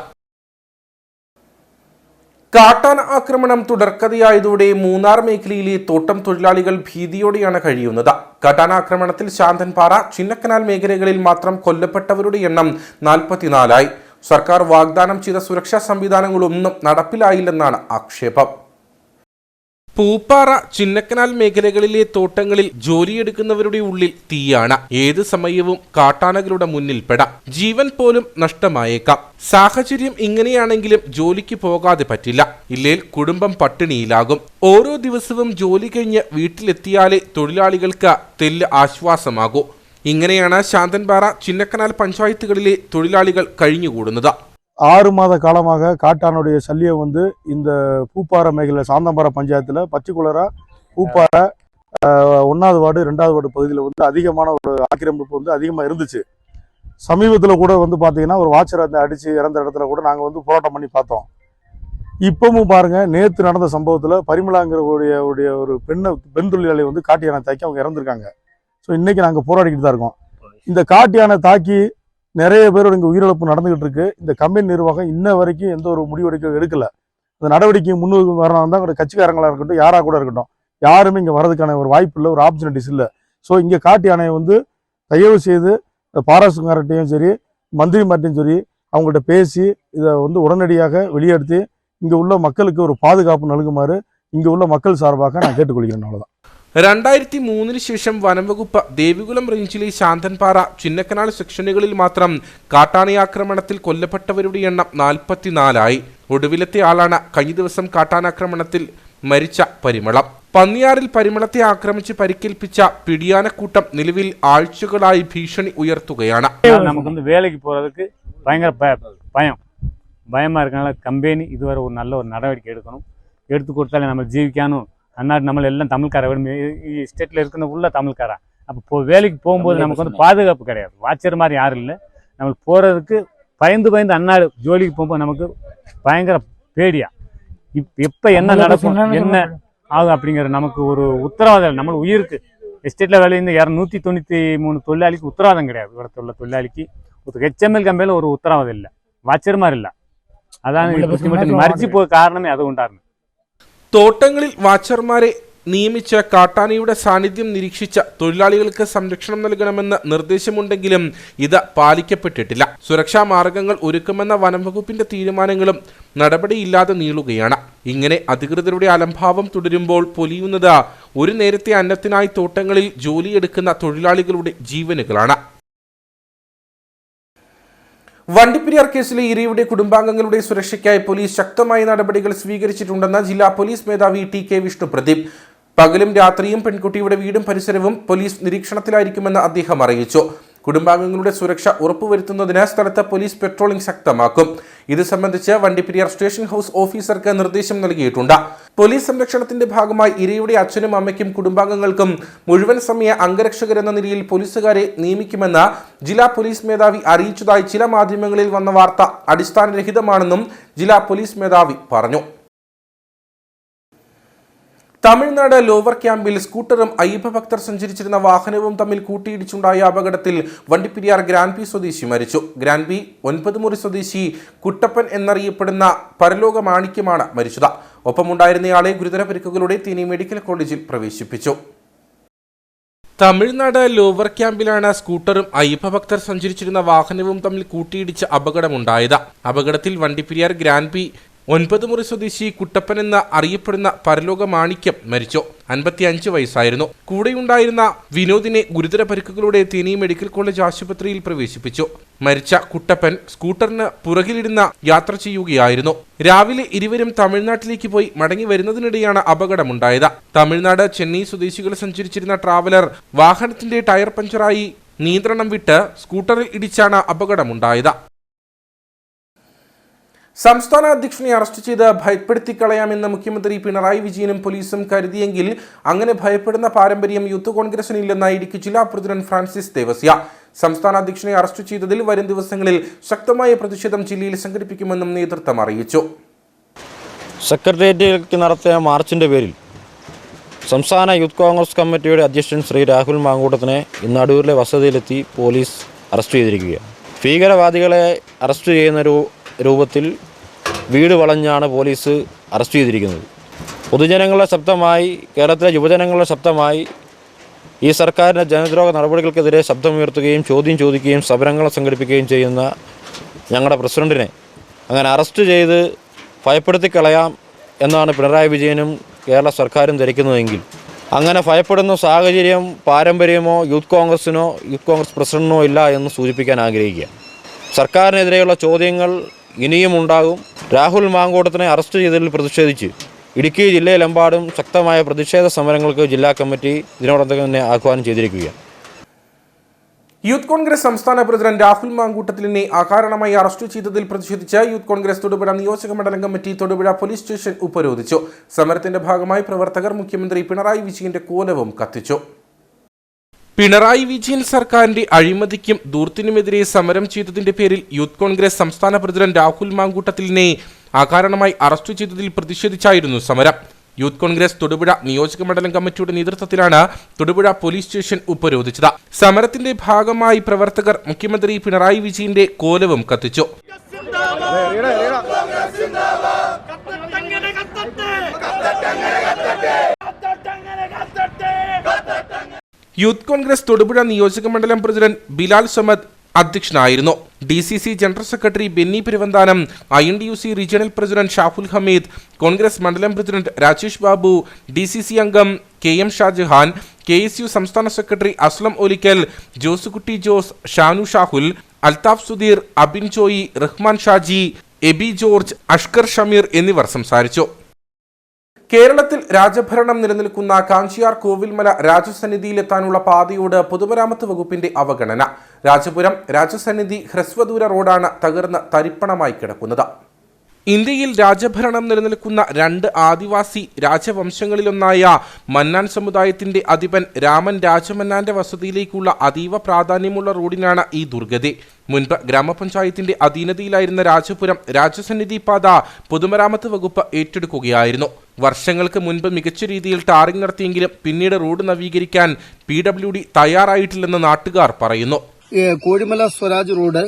കാട്ടാന ആക്രമണം തുടർക്കഥയായതോടെ മൂന്നാർ മേഖലയിലെ തോട്ടം തൊഴിലാളികൾ ഭീതിയോടെയാണ് കഴിയുന്നത്. കാട്ടാന ആക്രമണത്തിൽ ശാന്തൻപാറ, ചിന്നക്കനാൽ മേഖലകളിൽ മാത്രം കൊല്ലപ്പെട്ടവരുടെ എണ്ണം 44ആയി. സർക്കാർ വാഗ്ദാനം ചെയ്ത സുരക്ഷാ സംവിധാനങ്ങളൊന്നും നടപ്പിലായില്ലെന്നാണ് ആക്ഷേപം. പൂപ്പാറ, ചിന്നക്കനാൽ മേഖലകളിലെ തോട്ടങ്ങളിൽ ജോലിയെടുക്കുന്നവരുടെ ഉള്ളിൽ തീയാണ്. ഏത് സമയവും കാട്ടാനകളുടെ മുന്നിൽപ്പെടാം. ജീവൻ പോലും നഷ്ടമായേക്കാം. സാഹചര്യം ഇങ്ങനെയാണെങ്കിലും ജോലിക്ക് പോകാതെ പറ്റില്ല. ഇല്ലേൽ കുടുംബം പട്ടിണിയിലാകും. ഓരോ ദിവസവും ജോലി കഴിഞ്ഞ് വീട്ടിലെത്തിയാലേ തൊഴിലാളികൾക്ക് തെല്ല് ആശ്വാസമാകൂ. ഇങ്ങനെയാണ് ശാന്തൻപാറ, ചിന്നക്കനാൽ പഞ്ചായത്തുകളിലെ തൊഴിലാളികൾ കഴിഞ്ഞുകൂടുന്നത്. 6 மாத காலமாக காட்டானுடைய சல்லியம் வந்து இந்த பூப்பாறை மேഖല சாந்தம்பாறை பஞ்சாயத்தில் பச்சைக்குளரா பூப்பாறை 1வது வார்டு 2வது வார்டு பகுதியில் வந்து அதிகமான ஒரு ஆக்கிரமிப்பு வந்து அதிகமாக இருந்துச்சு. சமீபத்தில் கூட வந்து பார்த்தீங்கன்னா ஒரு வாட்சரை அடித்து இறந்த இடத்துல கூட நாங்கள் வந்து போராட்டம் பண்ணி பார்த்தோம். இப்பவும் பாருங்க, நேற்று நடந்த சம்பவத்தில் பரிமளாங்கிறவுடைய ஒரு பெண் தொழிலாளி வந்து காட்டு யானை தாக்கி அவங்க இறந்துருக்காங்க. ஸோ இன்னைக்கு நாங்கள் போராடிக்கிட்டு தான் இருக்கோம். இந்த காட்டு யானை தாக்கி நிறைய பேரோட இங்கே உயிரிழப்பு நடந்துகிட்டு இருக்கு. இந்த கம்பெனி நிர்வாகம் இன்ன வரைக்கும் எந்த ஒரு முடிவெடுக்க எடுக்கல. இந்த நடவடிக்கை முன்னுக்கு வரணும் தான் கட்சிக்காரங்களாக இருக்கட்டும், யாராக கூட இருக்கட்டும், யாருமே இங்கே வரதுக்கான ஒரு வாய்ப்பு இல்லை, ஒரு ஆப்பர்ச்சுனிட்டிஸ் இல்லை. ஸோ இங்கே காட்டு யானையை வந்து தயவு செய்து பாராசுக்கார்ட்டையும் சரி, மந்திரிமார்ட்டையும் சரி, அவங்கள்ட்ட பேசி இதை வந்து உடனடியாக வெளியெடுத்து இங்கே உள்ள மக்களுக்கு ஒரு பாதுகாப்பு நல்குமாறு இங்கே உள்ள மக்கள் சார்பாக நான் கேட்டுக்கொள்கிறேன். அவ்வளோதான். 2003 ശേഷം വനംവകുപ്പ് ദേവികുളം റേഞ്ചിലെ ശാന്തൻപാറ, ചിന്നക്കനാൽ സെക്ഷനുകളിൽ മാത്രം കാട്ടാനയാക്രമണത്തിൽ കൊല്ലപ്പെട്ടവരുടെ എണ്ണം 44ആയി. ഒടുവിലത്തെ ആളാണ് കഴിഞ്ഞ ദിവസം കാട്ടാനാക്രമണത്തിൽ മരിച്ച പരിമളം. പന്നിയാറിൽ പരിമളത്തെ ആക്രമിച്ച് പരിക്കേൽപ്പിച്ച പിടിയാനക്കൂട്ടം നിലവിൽ ആഴ്ചകളായി ഭീഷണി ഉയർത്തുകയാണ്. നമുക്ക് വേലയ്ക്ക് പോறதுக்கு ഭയങ്കര பயமா இருக்கனால கம்பெனி இதுவரை ஒரு நல்ல ஒரு நடவடிக்கை எடுத்து கொடுத்தாலே நம்ம ஜீவிக்கானும். அந்நாட்டு நம்ம எல்லாம் தமிழ்காரன், ஸ்டேட்டில் இருக்கிற உள்ள தமிழ்காரன். அப்போ வேலைக்கு போகும்போது நமக்கு வந்து பாதுகாப்பு கிடையாது. வாட்சர் மாதிரி யாரும் இல்லை. நமக்கு போகிறதுக்கு பயந்து அந்நாடு ஜோலிக்கு போகும்போது நமக்கு பயங்கர பேடியா. எப்போ என்ன நடக்கும், என்ன ஆகும் அப்படிங்கிற நமக்கு ஒரு உத்தரவாதம் இல்லை. நம்ம உயிருக்கு எஸ்டேட்டில் வேலையில் 293 தொழிலாளிக்கு உத்தரவாதம் கிடையாது. இவரத்தில் உள்ள தொழிலாளிக்கு ஒரு HML கம்பெனியில் ஒரு உத்தரவாதம் இல்லை, வாட்சர் மாதிரி இல்லை. அதான் மறிச்சு போக காரணமே அது உண்டாருന്നു. തോട്ടങ്ങളിൽ വാച്ചർമാരെ നിയമിച്ച് കാട്ടാനയുടെ സാന്നിധ്യം നിരീക്ഷിച്ച തൊഴിലാളികൾക്ക് സംരക്ഷണം നൽകണമെന്ന് നിർദ്ദേശമുണ്ടെങ്കിലും ഇത് പാലിക്കപ്പെട്ടിട്ടില്ല. സുരക്ഷാ മാർഗങ്ങൾ ഒരുക്കുമെന്ന വനംവകുപ്പിന്റെ തീരുമാനങ്ങളും നടപടിയില്ലാതെ നീളുകയാണ്. ഇങ്ങനെ അധികൃതരുടെ അലംഭാവം തുടരുമ്പോൾ പൊലിയുന്നത് ഒരു നേരത്തെ അന്നത്തിനായി തോട്ടങ്ങളിൽ ജോലിയെടുക്കുന്ന തൊഴിലാളികളുടെ ജീവനുകളാണ്. വണ്ടിപ്പെരിയാർ കേസിലെ ഇരയുടെ കുടുംബാംഗങ്ങളുടെ സുരക്ഷയ്ക്കായി പോലീസ് ശക്തമായ നടപടികൾ സ്വീകരിച്ചിട്ടുണ്ടെന്ന് ജില്ലാ പോലീസ് മേധാവി TK വിഷ്ണുപ്രദീപ്. പകലും രാത്രിയും പെൺകുട്ടിയുടെ വീടും പരിസരവും പോലീസ് നിരീക്ഷണത്തിലായിരിക്കുമെന്ന് അദ്ദേഹം അറിയിച്ചു. കുടുംബാംഗങ്ങളുടെ സുരക്ഷ ഉറപ്പുവരുത്തുന്നതിന് സ്ഥലത്ത് പോലീസ് പെട്രോളിംഗ് ശക്തമാക്കും. ഇത് സംബന്ധിച്ച് വണ്ടിപ്പെരിയാർ സ്റ്റേഷൻ ഹൌസ് ഓഫീസർക്ക് നിർദ്ദേശം നൽകിയിട്ടുണ്ട്. പോലീസ് സംരക്ഷണത്തിന്റെ ഭാഗമായി ഇരയുടെ അച്ഛനും അമ്മയ്ക്കും കുടുംബാംഗങ്ങൾക്കും മുഴുവൻ സമയ അംഗരക്ഷകരെന്ന നിലയിൽ പോലീസുകാരെ നിയമിക്കുമെന്ന് ജില്ലാ പോലീസ് മേധാവി അറിയിച്ചതായി ചില മാധ്യമങ്ങളിൽ വന്ന വാർത്ത അടിസ്ഥാനരഹിതമാണെന്നും ജില്ലാ പോലീസ് മേധാവി പറഞ്ഞു. തമിഴ്നാട് ലോവർ ക്യാമ്പിൽ സ്കൂട്ടറും അയ്യപ്പഭക്തർ സഞ്ചരിച്ചിരുന്ന വാഹനവും തമ്മിൽ കൂട്ടിയിടിച്ചുണ്ടായ അപകടത്തിൽ വണ്ടിപ്പെരിയാർ ഗ്രാൻപി സ്വദേശി മരിച്ചു. ഗ്രാൻപി 9 മുറി സ്വദേശി കുട്ടപ്പൻ എന്നറിയപ്പെടുന്ന പരലോക മാണിക്യമാണ് മരിച്ചത്. ഒപ്പമുണ്ടായിരുന്നയാളെ ഗുരുതര പരിക്കുകളോടെ തേനി മെഡിക്കൽ കോളേജിൽ പ്രവേശിപ്പിച്ചു. തമിഴ്നാട് ലോവർ ക്യാമ്പിലാണ് സ്കൂട്ടറും അയ്യപ്പഭക്തർ സഞ്ചരിച്ചിരുന്ന വാഹനവും തമ്മിൽ കൂട്ടിയിടിച്ച് അപകടമുണ്ടായത്. അപകടത്തിൽ വണ്ടിപ്പെരിയാർ ഗ്രാൻപി 9 മുറി സ്വദേശി കുട്ടപ്പൻ എന്ന അറിയപ്പെടുന്ന പരലോക മാണിക്യം മരിച്ചു. 55 വയസ്സായിരുന്നു. കൂടെയുണ്ടായിരുന്ന വിനോദിനെ ഗുരുതര പരിക്കുകളോടെ തേനി മെഡിക്കൽ കോളേജ് ആശുപത്രിയിൽ പ്രവേശിപ്പിച്ചു. മരിച്ച കുട്ടപ്പൻ സ്കൂട്ടറിന് പുറകിലിരുന്ന യാത്ര ചെയ്യുകയായിരുന്നു. രാവിലെ ഇരുവരും തമിഴ്നാട്ടിലേക്ക് പോയി മടങ്ങി വരുന്നതിനിടെയാണ് അപകടമുണ്ടായത്. തമിഴ്നാട് ചെന്നൈ സ്വദേശികൾ സഞ്ചരിച്ചിരുന്ന ട്രാവലർ വാഹനത്തിന്റെ ടയർ പഞ്ചറായി നിയന്ത്രണം വിട്ട് സ്കൂട്ടറിൽ ഇടിച്ചാണ് അപകടമുണ്ടായത്. സംസ്ഥാന അധ്യക്ഷനെ അറസ്റ്റ് ചെയ്ത് ഭയപ്പെടുത്തിക്കളയാമെന്ന് മുഖ്യമന്ത്രി പിണറായി വിജയനും പോലീസും കരുതിയെങ്കിൽ അങ്ങനെ ഭയപ്പെടുന്ന പാരമ്പര്യം യൂത്ത് കോൺഗ്രസിനില്ലെന്ന് ഇടുക്കി ജില്ലാ പ്രസിഡന്റ് ഫ്രാൻസിസ് ദേവസ്യ. സംസ്ഥാന അധ്യക്ഷനെ അറസ്റ്റ് ചെയ്തതിൽ വരും ദിവസങ്ങളിൽ ശക്തമായ പ്രതിഷേധം ജില്ലയിൽ സംഘടിപ്പിക്കുമെന്നും നേതൃത്വം അറിയിച്ചു. സെക്രട്ടേറിയറ്റിലേക്ക് നടത്തിയ മാർച്ചിൻ്റെ പേരിൽ സംസ്ഥാന യൂത്ത് കോൺഗ്രസ് കമ്മിറ്റിയുടെ അധ്യക്ഷൻ ശ്രീ രാഹുൽ മാങ്കൂട്ടത്തിനെ ഇന്ന് അടൂരിലെ വസതിയിലെത്തി പോലീസ് അറസ്റ്റ് ചെയ്തിരിക്കുകയാണ്. ഭീകരവാദികളെ അറസ്റ്റ് ചെയ്യുന്ന രൂപത്തിൽ വീട് വളഞ്ഞാണ് പോലീസ് അറസ്റ്റ് ചെയ്തിരിക്കുന്നത്. പൊതുജനങ്ങളുടെ ശബ്ദമായി, കേരളത്തിലെ യുവജനങ്ങളുടെ ശബ്ദമായി ഈ സർക്കാരിൻ്റെ ജനദ്രോഹ നടപടികൾക്കെതിരെ ശബ്ദമുയർത്തുകയും ചോദ്യം ചോദിക്കുകയും സമരങ്ങൾ സംഘടിപ്പിക്കുകയും ചെയ്യുന്ന ഞങ്ങളുടെ പ്രസിഡന്റിനെ അങ്ങനെ അറസ്റ്റ് ചെയ്ത് ഭയപ്പെടുത്തിക്കളയാം എന്നാണ് പിണറായി വിജയനും കേരള സർക്കാരും ധരിക്കുന്നതെങ്കിൽ അങ്ങനെ ഭയപ്പെടുന്ന സാഹചര്യം പാരമ്പര്യമോ യൂത്ത് കോൺഗ്രസിനോ യൂത്ത് കോൺഗ്രസ് പ്രസിഡന്റിനോ ഇല്ല എന്ന് സൂചിപ്പിക്കാൻ ആഗ്രഹിക്കുക. സർക്കാരിനെതിരെയുള്ള ചോദ്യങ്ങൾ ഇനിയും ഉണ്ടാകും. രാഹുൽ മാങ്കൂട്ടത്തിനെ അറസ്റ്റ് ചെയ്തതിൽ പ്രതിഷേധിച്ച് ഇടുക്കി ജില്ലയിലെമ്പാടും ശക്തമായ പ്രതിഷേധ സമരങ്ങൾക്ക് ജില്ലാ കമ്മിറ്റി ഇതിനോടൊപ്പം തന്നെ ആഹ്വാനം ചെയ്തിരിക്കുകയാണ്. യൂത്ത് കോൺഗ്രസ് സംസ്ഥാന പ്രസിഡന്റ് രാഹുൽ മാങ്കൂട്ടത്തിലിനെ അകാരണമായി അറസ്റ്റ് ചെയ്തതിൽ പ്രതിഷേധിച്ച് യൂത്ത് കോൺഗ്രസ് തൊടുപുഴ നിയോജക മണ്ഡലം കമ്മിറ്റി തൊടുപുഴ പോലീസ് സ്റ്റേഷൻ ഉപരോധിച്ചു. സമരത്തിന്റെ ഭാഗമായി പ്രവർത്തകർ മുഖ്യമന്ത്രി പിണറായി വിജയന്റെ കോലവും കത്തിച്ചു. പിണറായി വിജയൻ സർക്കാരിന്റെ അഴിമതിക്കും ദൂർത്തിനുമെതിരെ സമരം ചെയ്തതിന്റെ പേരിൽ യൂത്ത് കോൺഗ്രസ് സംസ്ഥാന പ്രസിഡന്റ് രാഹുൽ മാങ്കൂട്ടത്തിലിനെ അകാരണമായി അറസ്റ്റ് ചെയ്തതിൽ പ്രതിഷേധിച്ചായിരുന്നു സമരം. യൂത്ത് കോൺഗ്രസ് തൊടുപുഴ നിയോജക മണ്ഡലം കമ്മിറ്റിയുടെ നേതൃത്വത്തിലാണ് തൊടുപുഴ പോലീസ് സ്റ്റേഷൻ ഉപരോധിച്ചത്. സമരത്തിന്റെ ഭാഗമായി പ്രവർത്തകർ മുഖ്യമന്ത്രി പിണറായി വിജയന്റെ കോലവും കത്തിച്ചു. യൂത്ത് കോൺഗ്രസ് തൊടുപുഴ നിയോജക മണ്ഡലം പ്രസിഡന്റ് ബിലാൽ സമദ് അധ്യക്ഷനായിരുന്നു. DCC general secretary Benny Peruvanthanam, INTUC regional president Shahul Hameed, Congress മണ്ഡലം പ്രസിഡന്റ് രാജേഷ് ബാബു, DCC അംഗം KM ഷാജഹാൻ, KSU സംസ്ഥാന സെക്രട്ടറി അസ്ലം ഒലിക്കൽ, ജോസുകുട്ടി ജോസ്, ഷാനു ഷാഹുൽ, അൽതാഫ് സുധീർ, അബിൻ ജോയി, റഹ്മാൻ ഷാജി, എബി ജോർജ്, അഷ്കർ ഷമീർ എന്നിവർ സംസാരിച്ചു. കേരളത്തിൽ രാജഭരണം നിലനിൽക്കുന്ന കാഞ്ചിയാർ കോവിൽമല രാജസന്നിധിയിലെത്താനുള്ള പാതയോട് പൊതുമരാമത്ത് വകുപ്പിന്റെ അവഗണന. രാജപുരം രാജസന്നിധി ഹ്രസ്വദൂര റോഡാണ് തകർന്ന് തരിപ്പണമായി കിടക്കുന്നത്. ഇന്ത്യയിൽ രാജഭരണം നിലനിൽക്കുന്ന 2 ആദിവാസി രാജവംശങ്ങളിലൊന്നായ മന്നാൻ സമുദായത്തിന്റെ അധിപൻ രാമൻ രാജമന്നാന്റെ വസതിയിലേക്കുള്ള അതീവ പ്രാധാന്യമുള്ള റോഡിനാണ് ഈ ദുർഗതി. മുൻപ് ഗ്രാമപഞ്ചായത്തിന്റെ അധീനതയിലായിരുന്ന രാജപുരം രാജസന്നിധി പാത പൊതുമരാമത്ത് വകുപ്പ് ഏറ്റെടുക്കുകയായിരുന്നു. വർഷങ്ങൾക്ക് മുൻപ് മികച്ച രീതിയിൽ ടാറിംഗ് നടത്തിയെങ്കിലും പിന്നീട് റോഡ് നവീകരിക്കാൻ PWD തയ്യാറായിട്ടില്ലെന്ന് നാട്ടുകാർ പറയുന്നു. Kozhimala Swaraj road,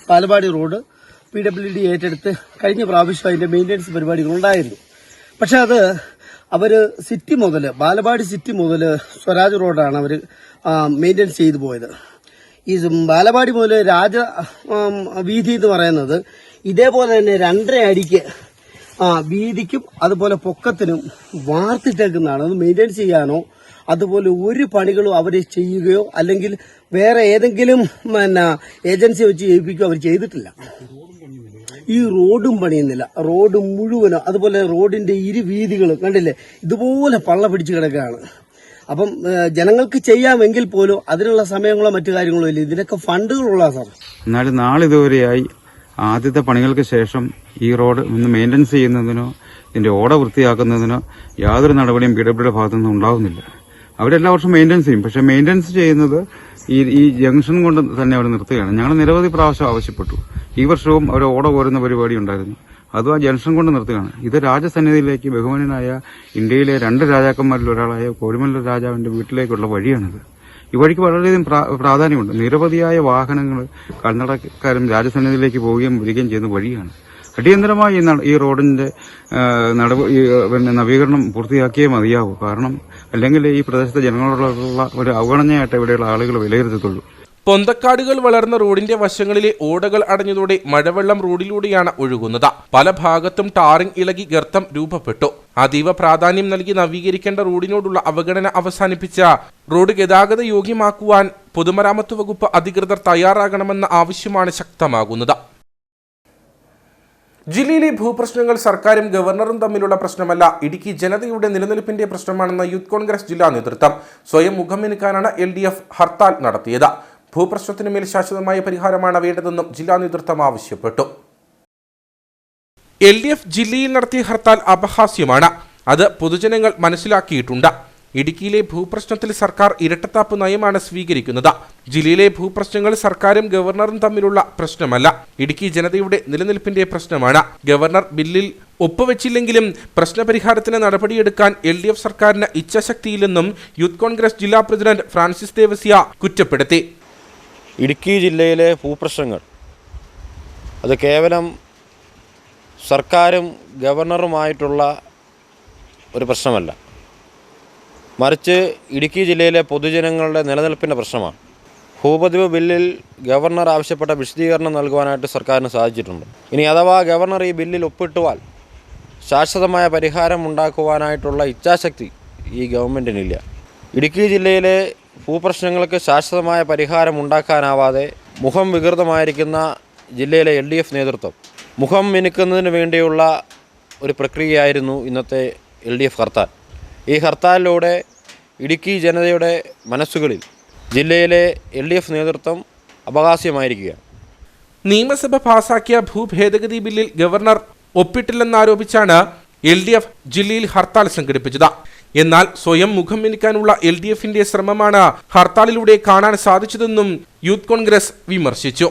Palappadi road PWD ഏറ്റെടുത്ത് കഴിഞ്ഞ പ്രാവശ്യം അതിന്റെ മെയിൻ്റെനൻസ് പരിപാടികൾ ഉണ്ടായിരുന്നു. പക്ഷെ അത് അവര് സിറ്റി മുതൽ ബാലപ്പാടി സിറ്റി മുതൽ സ്വരാജ് റോഡാണ് അവർ മെയിൻ്റെനൻസ് ചെയ്തു പോയത്. ഈ ബാലപ്പാടി മുതൽ രാജ വീതി എന്ന് പറയുന്നത് ഇതേപോലെ തന്നെ 2.5 അടിക്ക് വീതിക്കും അതുപോലെ പൊക്കത്തിനും വാർത്തിട്ടേക്കുന്നതാണ്. അത് മെയിൻ്റെനൻസ് ചെയ്യാനോ അതുപോലെ ഒരു പണികളും അവർ ചെയ്യുകയോ അല്ലെങ്കിൽ വേറെ ഏതെങ്കിലും ഏജൻസി വെച്ച് ചെയ്യിപ്പിക്കുകയോ അവർ ചെയ്തിട്ടില്ല. ഈ റോഡും പണിയുന്നില്ല, റോഡ് മുഴുവനും അതുപോലെ റോഡിന്റെ ഇരുവീതികളും കണ്ടില്ലേ ഇതുപോലെ പള്ള പിടിച്ച് കിടക്കുകയാണ്. അപ്പം ജനങ്ങൾക്ക് ചെയ്യാമെങ്കിൽ പോലും അതിനുള്ള സമയങ്ങളോ മറ്റു കാര്യങ്ങളോ ഇല്ല. ഇതിനൊക്കെ ഫണ്ടുകളുള്ള സാർ. എന്നാലും നാളിതുവരെയായി ആദ്യത്തെ പണികൾക്ക് ശേഷം ഈ റോഡ് ഒന്ന് മെയിൻ്റനൻസ് ചെയ്യുന്നതിനോ ഇതിന്റെ ഓട വൃത്തിയാക്കുന്നതിനോ യാതൊരു നടപടിയും PWD ഭാഗത്തുനിന്ന് ഉണ്ടാകുന്നില്ല. അവരെല്ലാ വർഷവും മെയിൻ്റനൻസ് ചെയ്യും. പക്ഷെ മെയിൻ്റനൻസ് ചെയ്യുന്നത് ഈ ജംഗ്ഷൻ കൊണ്ട് തന്നെ അവർ നിർത്തുകയാണ്. ഞങ്ങൾ നിരവധി പ്രാവശ്യം ആവശ്യപ്പെട്ടു. ഈ വർഷവും അവർ ഓട കോരുന്ന പരിപാടി ഉണ്ടായിരുന്നു. അതും ആ ജംഗ്ഷൻ കൊണ്ട് നിർത്തുകയാണ്. ഇത് രാജസന്നിധിയിലേക്ക് ബഹുമാനനായ ഇന്ത്യയിലെ 2 രാജാക്കന്മാരിൽ ഒരാളായ കോഴിമല രാജാവിന്റെ വീട്ടിലേക്കുള്ള വഴിയാണിത്. ഈ വഴിക്ക് വളരെയധികം പ്രാധാന്യമുണ്ട്. നിരവധിയായ വാഹനങ്ങൾ കാൽനടക്കാരും രാജസന്നിധിയിലേക്ക് പോവുകയും വരികയും ചെയ്യുന്ന വഴിയാണ്. അടിയന്തരമായി ഈ റോഡിന്റെ നവീകരണം പൂർത്തിയാക്കിയേ മതിയാവൂ. കാരണം അല്ലെങ്കിൽ ഈ പ്രദേശത്തെ ജനങ്ങളോടുള്ള ഒരു അവഗണനയായിട്ട് ഇവിടെയുള്ള ആളുകൾ വിലയിരുത്തത്തുള്ളൂ. പൊന്തക്കാടുകൾ വളർന്ന റോഡിന്റെ വശങ്ങളിലെ ഓടകൾ അടഞ്ഞതോടെ മഴവെള്ളം റോഡിലൂടെയാണ് ഒഴുകുന്നത്. പല ഭാഗത്തും ടാറിംഗ് ഇളകി ഗർത്തം രൂപപ്പെട്ടു. അതീവ പ്രാധാന്യം നൽകി നവീകരിക്കേണ്ട റോഡിനോടുള്ള അവഗണന അവസാനിപ്പിച്ച റോഡ് ഗതാഗത യോഗ്യമാക്കുവാൻ പൊതുമരാമത്ത് വകുപ്പ് അധികൃതർ തയ്യാറാകണമെന്ന ആവശ്യമാണ് ശക്തമാകുന്നത്. ജില്ലയിലെ ഭൂപ്രശ്നങ്ങൾ സർക്കാരും ഗവർണറും തമ്മിലുള്ള പ്രശ്നമല്ല, ഇടുക്കി ജനതയുടെ നിലനിൽപ്പിന്റെ പ്രശ്നമാണെന്ന് യൂത്ത് കോൺഗ്രസ് ജില്ലാ നേതൃത്വം. സ്വയം മുഖമെനുക്കാനാണ് LDF ഹർത്താൽ നടത്തിയത്. ഭൂപ്രശ്നത്തിനുമേൽ ശാശ്വതമായ പരിഹാരമാണ് വേണ്ടതെന്നും ജില്ലാ നേതൃത്വം ആവശ്യപ്പെട്ടു. LDF ജില്ലയിൽ നടത്തിയ ഹർത്താൽ അപഹാസ്യമാണ്. അത് പൊതുജനങ്ങൾ മനസ്സിലാക്കിയിട്ടുണ്ട്. ഇടുക്കിയിലെ ഭൂപ്രശ്നത്തിൽ സർക്കാർ ഇരട്ടത്താപ്പ് നയമാണ് സ്വീകരിക്കുന്നത്. ജില്ലയിലെ ഭൂപ്രശ്നങ്ങൾ സർക്കാരും ഗവർണറും തമ്മിലുള്ള പ്രശ്നമല്ല, ഇടുക്കി ജനതയുടെ നിലനിൽപ്പിന്റെ പ്രശ്നമാണ്. ഗവർണർ ബില്ലിൽ ഒപ്പുവെച്ചില്ലെങ്കിലും പ്രശ്നപരിഹാരത്തിന് നടപടിയെടുക്കാൻ LDF സർക്കാരിന് ഇച്ഛാശക്തിയില്ലെന്നും യൂത്ത് കോൺഗ്രസ് ജില്ലാ പ്രസിഡന്റ് ഫ്രാൻസിസ് ദേവസ്യ കുറ്റപ്പെടുത്തി. ഇടുക്കി ജില്ലയിലെ ഭൂപ്രശ്നങ്ങൾ അത് കേവലം സർക്കാരും ഗവർണറുമായിട്ടുള്ള ഒരു പ്രശ്നമല്ല, മറിച്ച് ഇടുക്കി ജില്ലയിലെ പൊതുജനങ്ങളുടെ നിലനിൽപ്പിൻ്റെ പ്രശ്നമാണ്. ഭൂപതിവ് ബില്ലിൽ ഗവർണർ ആവശ്യപ്പെട്ട വിശദീകരണം നൽകുവാനായിട്ട് സർക്കാരിന് സാധിച്ചിട്ടുണ്ട്. ഇനി അഥവാ ഗവർണർ ഈ ബില്ലിൽ ഒപ്പിട്ടുവാൽ ശാശ്വതമായ പരിഹാരം ഉണ്ടാക്കുവാനായിട്ടുള്ള ഇച്ഛാശക്തി ഈ ഗവൺമെൻറ്റിനില്ല. ഇടുക്കി ജില്ലയിലെ ഭൂപ്രശ്നങ്ങൾക്ക് ശാശ്വതമായ പരിഹാരം ഉണ്ടാക്കാനാവാതെ മുഖം വികൃതമായിരിക്കുന്ന ജില്ലയിലെ LDF നേതൃത്വം മുഖം മിനുക്കുന്നതിന് വേണ്ടിയുള്ള ഒരു പ്രക്രിയയായിരുന്നു ഇന്നത്തെ LDF ഹർത്താൽ. ഈ ഹർത്താലിലൂടെ ഇടുക്കി ജനതയുടെ മനസ്സുകളിൽ ജില്ലയിലെ LDF നേതൃത്വം അപഹാസ്യമായിരിക്കുകയാണ്. നിയമസഭ പാസാക്കിയ ഭൂഭേദഗതി ബില്ലിൽ ഗവർണർ ഒപ്പിട്ടില്ലെന്നാരോപിച്ചാണ് LDF ജില്ലയിൽ ഹർത്താൽ സംഘടിപ്പിച്ചത്. എന്നാൽ സ്വയം മുഖം മിനുക്കാനുള്ള LDFന്റെ ശ്രമമാണ് ഹർത്താലിലൂടെ കാണാൻ സാധിച്ചതെന്നും യൂത്ത് കോൺഗ്രസ് വിമർശിച്ചു.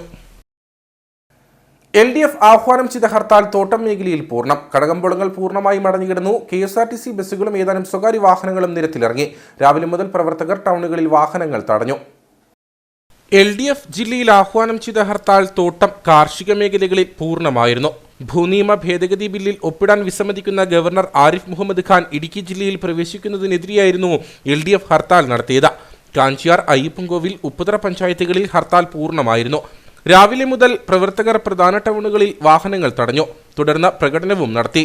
LDF ആഹ്വാനം ചെയ്ത ഹർത്താൽ തോട്ടം മേഖലയിൽ പൂർണ്ണം. കടകമ്പോളങ്ങൾ പൂർണ്ണമായും അടഞ്ഞുകിടന്നു. KSRTC ബസ്സുകളും ഏതാനും സ്വകാര്യ വാഹനങ്ങളും നിരത്തിലിറങ്ങി. രാവിലെ മുതൽ പ്രവർത്തകർ ടൗണുകളിൽ വാഹനങ്ങൾ തടഞ്ഞു. LDF ജില്ലയിൽ ആഹ്വാനം ചെയ്ത ഹർത്താൽ തോട്ടം കാർഷിക മേഖലകളിൽ പൂർണ്ണമായിരുന്നു. ഭൂനിയമ ഭേദഗതി ബില്ലിൽ ഒപ്പിടാൻ വിസമ്മതിക്കുന്ന ഗവർണർ ആരിഫ് മുഹമ്മദ് ഖാൻ ഇടുക്കി ജില്ലയിൽ പ്രവേശിക്കുന്നതിനെതിരെയായിരുന്നു LDF ഹർത്താൽ നടത്തിയത്. കാഞ്ചിയാർ, അയ്യപ്പൻകോവിൽ, ഉപ്പുതറ പഞ്ചായത്തുകളിൽ ഹർത്താൽ പൂർണ്ണമായിരുന്നു. രാവിലെ മുതൽ പ്രവർത്തകർ പ്രധാന ടൗണുകളിൽ വാഹനങ്ങൾ തടഞ്ഞു. തുടർന്ന് പ്രകടനവും നടത്തി.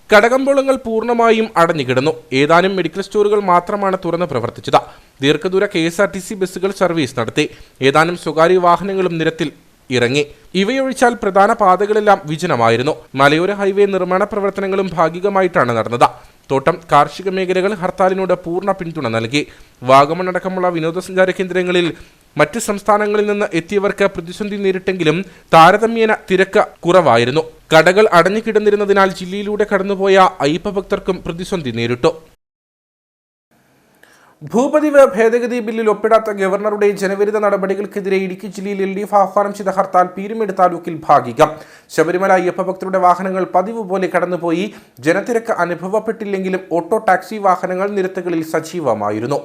കടകമ്പോളങ്ങൾ പൂർണ്ണമായും അടഞ്ഞുകിടന്നു. ഏതാനും മെഡിക്കൽ സ്റ്റോറുകൾ മാത്രമാണ് തുറന്ന് പ്രവർത്തിച്ചത്. ദീർഘദൂര KSRTC ബസ്സുകൾ സർവീസ് നടത്തി. ഏതാനും സ്വകാര്യ വാഹനങ്ങളും നിരത്തിൽ ഇറങ്ങി. ഇവയൊഴിച്ചാൽ പ്രധാന പാതകളെല്ലാം വിജനമായിരുന്നു. മലയോര ഹൈവേ നിർമ്മാണ പ്രവർത്തനങ്ങളും ഭാഗികമായിട്ടാണ് നടന്നത്. തോട്ടം കാർഷിക മേഖലകൾ ഹർത്താലിനോട് പൂർണ്ണ പിന്തുണ നൽകി. വാഗമൺ അടക്കമുള്ള വിനോദസഞ്ചാര കേന്ദ്രങ്ങളിൽ മറ്റ് സംസ്ഥാനങ്ങളിൽ നിന്ന് എത്തിയവർക്ക് പ്രതിസന്ധി നേരിട്ടെങ്കിലും താരതമ്യേന തിരക്ക് കുറവായിരുന്നു. കടകൾ അടഞ്ഞുകിടന്നിരുന്നതിനാൽ ജില്ലയിലൂടെ കടന്നുപോയ അയ്യപ്പ ഭക്തർക്കും പ്രതിസന്ധി നേരിട്ടു. ഭൂപതിവ് ഭേദഗതി ബില്ലിൽ ഒപ്പിടാത്ത ഗവർണറുടെ ജനവിരുദ്ധ നടപടികൾക്കെതിരെ ഇടുക്കി ജില്ലയിൽ LDF ആഹ്വാനം ചെയ്ത ഹർത്താൽ പീരുമേട് താലൂക്കിൽ ഭാഗികം. ശബരിമല അയ്യപ്പ ഭക്തരുടെ വാഹനങ്ങൾ പതിവ് പോലെ കടന്നുപോയി. ജനത്തിരക്ക് അനുഭവപ്പെട്ടില്ലെങ്കിലും ഓട്ടോ ടാക്സി വാഹനങ്ങൾ നിരത്തുകളിൽ സജീവമായിരുന്നു.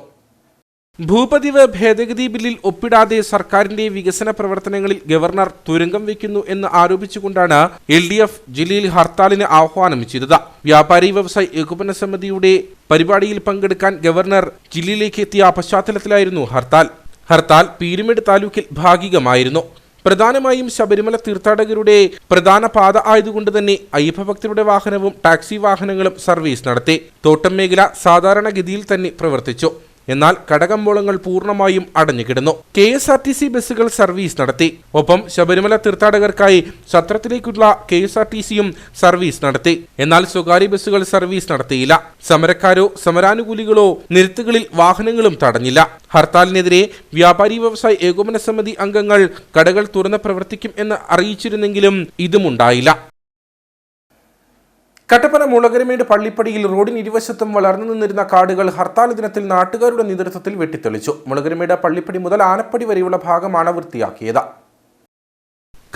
ഭൂപതിവ് ഭേദഗതി ബില്ലിൽ ഒപ്പിടാതെ സർക്കാരിന്റെ വികസന പ്രവർത്തനങ്ങളിൽ ഗവർണർ തുരങ്കം വയ്ക്കുന്നു എന്ന് ആരോപിച്ചുകൊണ്ടാണ് LDF ജില്ലയിൽ ഹർത്താലിന് ആഹ്വാനം ചെയ്തത്. വ്യാപാരി വ്യവസായി ഏകോപന സമിതിയുടെ പരിപാടിയിൽ പങ്കെടുക്കാൻ ഗവർണർ ജില്ലയിലേക്ക് എത്തിയ പശ്ചാത്തലത്തിലായിരുന്നു ഹർത്താൽ പീരുമേട് താലൂക്കിൽ ഭാഗികമായിരുന്നു. പ്രധാനമായും ശബരിമല തീർത്ഥാടകരുടെ പ്രധാന പാത ആയതുകൊണ്ട് തന്നെ അയ്യപ്പഭക്തരുടെ വാഹനവും ടാക്സി വാഹനങ്ങളും സർവീസ് നടത്തി. തോട്ടം മേഖല സാധാരണഗതിയിൽ തന്നെ പ്രവർത്തിച്ചു. എന്നാൽ കടകമ്പോളങ്ങൾ പൂർണ്ണമായും അടഞ്ഞുകിടന്നു. KSRTC ബസ്സുകൾ സർവീസ് നടത്തി. ഒപ്പം ശബരിമല തീർത്ഥാടകർക്കായി സത്രത്തിലേക്കുള്ള KSRTCയും സർവീസ് നടത്തി. എന്നാൽ സ്വകാര്യ ബസ്സുകൾ സർവീസ് നടത്തിയില്ല. സമരക്കാരോ സമരാനുകൂലികളോ നിരത്തുകളിൽ വാഹനങ്ങളും തടഞ്ഞില്ല. ഹർത്താലിനെതിരെ വ്യാപാരി വ്യവസായി ഏകോപന സമിതി അംഗങ്ങൾ കടകൾ തുറന്ന് പ്രവർത്തിക്കും എന്ന് അറിയിച്ചിരുന്നെങ്കിലും ഇതുമുണ്ടായില്ല. കട്ടപ്പന മുളകരമേട് പള്ളിപ്പടിയിൽ റോഡിന് ഇരുവശത്തും വളർന്നു നിന്നിരുന്ന കാടുകൾ ഹർത്താൽ ദിനത്തിൽ നാട്ടുകാരുടെ നേതൃത്വത്തിൽ വെട്ടിത്തെളിച്ചു. മുളകരമേട് പള്ളിപ്പടി മുതൽ ആനപ്പടി വരെയുള്ള ഭാഗമാണ് വൃത്തിയാക്കിയത്.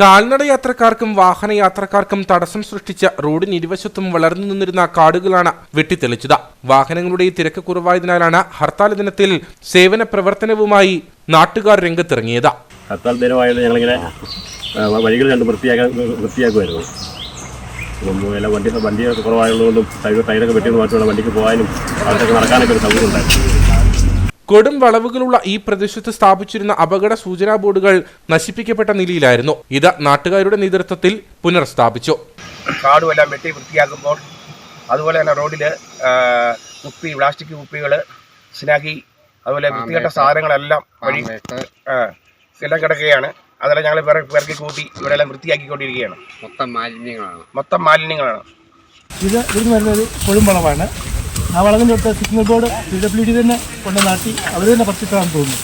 കാൽനട യാത്രക്കാർക്കും വാഹനയാത്രക്കാർക്കും തടസ്സം സൃഷ്ടിച്ച റോഡിന് ഇരുവശത്തും വളർന്നു നിന്നിരുന്ന കാടുകളാണ് വെട്ടിത്തെളിച്ചത്. വാഹനങ്ങളുടെ തിരക്ക് കുറവായതിനാലാണ് ഹർത്താൽ ദിനത്തിൽ സേവന പ്രവർത്തനവുമായി നാട്ടുകാർ രംഗത്തിറങ്ങിയത്. ഹർത്താൽ ദിനമായത് ഞങ്ങളിങ്ങനെ വഴികൾ കണ്ട് വൃത്തിയാക്കുമായിരുന്നു. എല്ലാം വണ്ടിയൊക്കെ കുറവായതുകൊണ്ടും ടയറൊക്കെ വെട്ടിയെന്ന് മാറ്റുള്ള വണ്ടിക്ക് പോകാനും അവിടെയൊക്കെ നടക്കാനൊക്കെ ഒരു സൗകര്യം ഉണ്ടായിരുന്നു. കൊടും വളവുകളുള്ള ഈ പ്രദേശത്ത് സ്ഥാപിച്ചിരുന്ന അപകട സൂചനാ ബോർഡുകൾ നശിപ്പിക്കപ്പെട്ട നിലയിലായിരുന്നു. ഇത് നാട്ടുകാരുടെ നേതൃത്വത്തിൽ പുനർസ്ഥാപിച്ചു. കാടുമെല്ലാം വെട്ടി വൃത്തിയാക്കുമ്പോൾ അതുപോലെ തന്നെ റോഡില് പ്ലാസ്റ്റിക് കുപ്പികൾ, സ്നാഗി, അതുപോലെ വൃത്തികെട്ട സാധനങ്ങളെല്ലാം വഴി എല്ലാം കിടക്കുകയാണ്. അതെല്ലാം ഞങ്ങൾ പെറുക്കി കൂട്ടി ഇവിടെ എല്ലാം വൃത്തിയാക്കിക്കൊണ്ടിരിക്കുകയാണ്. മൊത്തം മാലിന്യങ്ങളാണ്. ഇത് ഇവിടുന്ന് വരുന്നത് കൊഴുമ്പളവാണ്. ആ വളവിൻ്റെ അടുത്ത് സിഗ്നൽ ബോർഡ് PWD തന്നെ കൊണ്ട് നാട്ടി അവർ തന്നെ പറിച്ചിട്ടാണെന്ന് തോന്നുന്നു.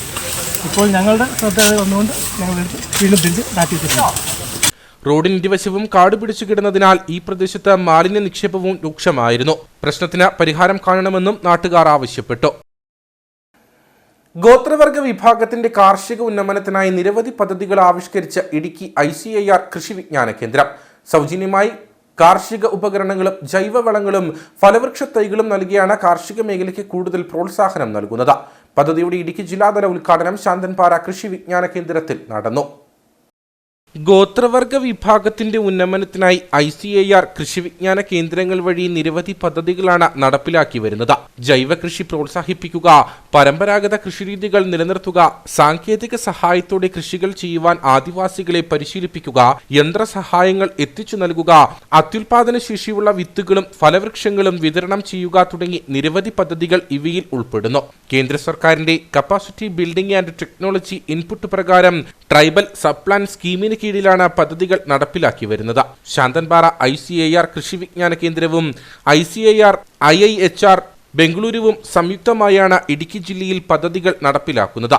ഇപ്പോൾ ഞങ്ങളുടെ ശ്രദ്ധ വന്നുകൊണ്ട് ഞങ്ങളെടുത്ത് വീണ്ടും തിരിച്ച് നാട്ടി വെച്ചിട്ടുണ്ട്. റോഡിന് ഇരുവശവും കാട് പിടിച്ചു കിടന്നതിനാൽ ഈ പ്രദേശത്ത് മാലിന്യ നിക്ഷേപവും രൂക്ഷമായിരുന്നു. പ്രശ്നത്തിന് പരിഹാരം കാണണമെന്നും നാട്ടുകാർ ആവശ്യപ്പെട്ടു. ഗോത്രവർഗ വിഭാഗത്തിന്റെ കാർഷിക ഉന്നമനത്തിനായി നിരവധി പദ്ധതികൾ ആവിഷ്കരിച്ച ഇടുക്കി ICAR കൃഷി വിജ്ഞാന കേന്ദ്രം സൗജന്യമായി കാർഷിക ഉപകരണങ്ങളും ജൈവവളങ്ങളും ഫലവൃക്ഷ തൈകളും നൽകിയാണ് കാർഷിക മേഖലയ്ക്ക് കൂടുതൽ പ്രോത്സാഹനം നൽകുന്നത്. പദ്ധതിയുടെ ഇടുക്കി ജില്ലാതല ഉദ്ഘാടനം ശാന്തൻപാറ കൃഷി വിജ്ഞാന കേന്ദ്രത്തിൽ നടന്നു. ഗോത്രവർഗ വിഭാഗത്തിന്റെ ഉന്നമനത്തിനായി ICAR കൃഷി വിജ്ഞാന കേന്ദ്രങ്ങൾ വഴി നിരവധി പദ്ധതികളാണ് നടപ്പിലാക്കി വരുന്നത്. ജൈവ കൃഷി പ്രോത്സാഹിപ്പിക്കുക, പരമ്പരാഗത കൃഷിരീതികൾ നിലനിർത്തുക, സാങ്കേതിക സഹായത്തോടെ കൃഷികൾ ചെയ്യുവാൻ ആദിവാസികളെ പരിശീലിപ്പിക്കുക, യന്ത്രസഹായങ്ങൾ എത്തിച്ചു നൽകുക, അത്യുൽപാദന ശേഷിയുള്ള വിത്തുകളും ഫലവൃക്ഷങ്ങളും വിതരണം ചെയ്യുക തുടങ്ങി നിരവധി പദ്ധതികൾ ഇവയിൽ ഉൾപ്പെടുന്നു. കേന്ദ്ര സർക്കാരിന്റെ capacity building and technology input പ്രകാരം ട്രൈബൽ സബ് പ്ലാൻ സ്കീമിന് കീഴിലാണ് പദ്ധതികൾ നടപ്പിലാക്കി വരുന്നത്. ശാന്തൻപാറ ICAR കൃഷി വിജ്ഞാന കേന്ദ്രവും ICAR IIHR ബംഗളൂരുവും സംയുക്തമായാണ് ഇടുക്കി ജില്ലയിൽ പദ്ധതികൾ നടപ്പിലാക്കുന്നത്.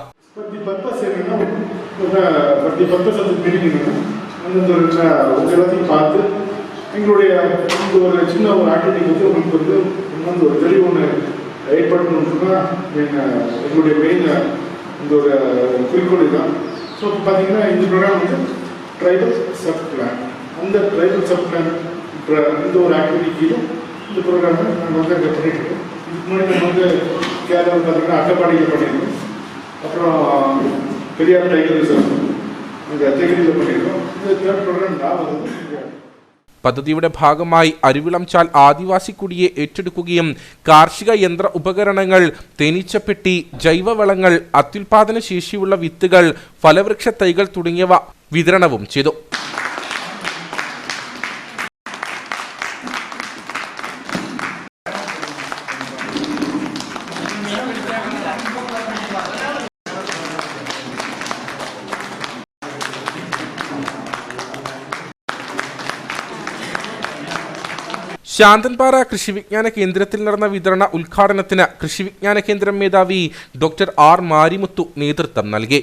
ஸோ பார்த்தீங்கன்னா இந்த ப்ரோக்ராம் வந்து ட்ரைபல் சப் பிளான். அந்த ட்ரைபல் சப் பிளான் இந்த ஒரு ஆக்டிவிட்டிக்கும் இந்த ப்ரோக்ராமை நாங்கள் வந்து அங்கே பண்ணிட்டுருக்கோம். இதுக்கு முன்னாடி நம்ம வந்து கேரளாவில் பார்த்தீங்கன்னா அட்டப்பாடியில் பண்ணியிருக்கோம், அப்புறம் பெரியார் டைகர் ரிசர்வ் அங்கே தேக்கடியில் பண்ணியிருக்கோம். இந்த தேர்ட் ப்ரோக்ராம் நான் வந்து പദ്ധതിയുടെ ഭാഗമായി അരുവിളംചാൽ ആദിവാസി കുടിയെ ഏറ്റെടുക്കുകയും കാർഷിക യന്ത്ര ഉപകരണങ്ങൾ, തേനീച്ചപ്പെട്ടി, ജൈവവളങ്ങൾ, അത്യുൽപാദന ശേഷിയുള്ള വിത്തുകൾ, ഫലവൃക്ഷ തൈകൾ തുടങ്ങിയവ വിതരണവും ചെയ്തു. ശാന്തൻപാറ കൃഷി വിജ്ഞാന കേന്ദ്രത്തിൽ നടന്ന വിതരണ ഉദ്ഘാടനത്തിന് കൃഷി വിജ്ഞാന കേന്ദ്രം മേധാവി ഡോക്ടർ R മാരിമുത്തു നേതൃത്വം നൽകി.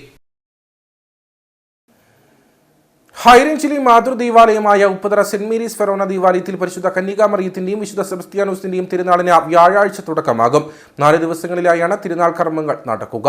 ഹൈറേഞ്ചിലെ മാതൃദേവാലയമായ ഉപ്പുതറ സെന്റ് മേരീസ് ഫെറോന ദേവാലയത്തിൽ പരിശുദ്ധ കന്യകാമറിയത്തിന്റെയും വിശുദ്ധ സെബസ്ത്യാനോസിന്റെയും തിരുനാളിന് വ്യാഴാഴ്ച തുടക്കമാകും. 4 ദിവസങ്ങളിലായാണ് തിരുനാൾ കർമ്മങ്ങൾ നടക്കുക.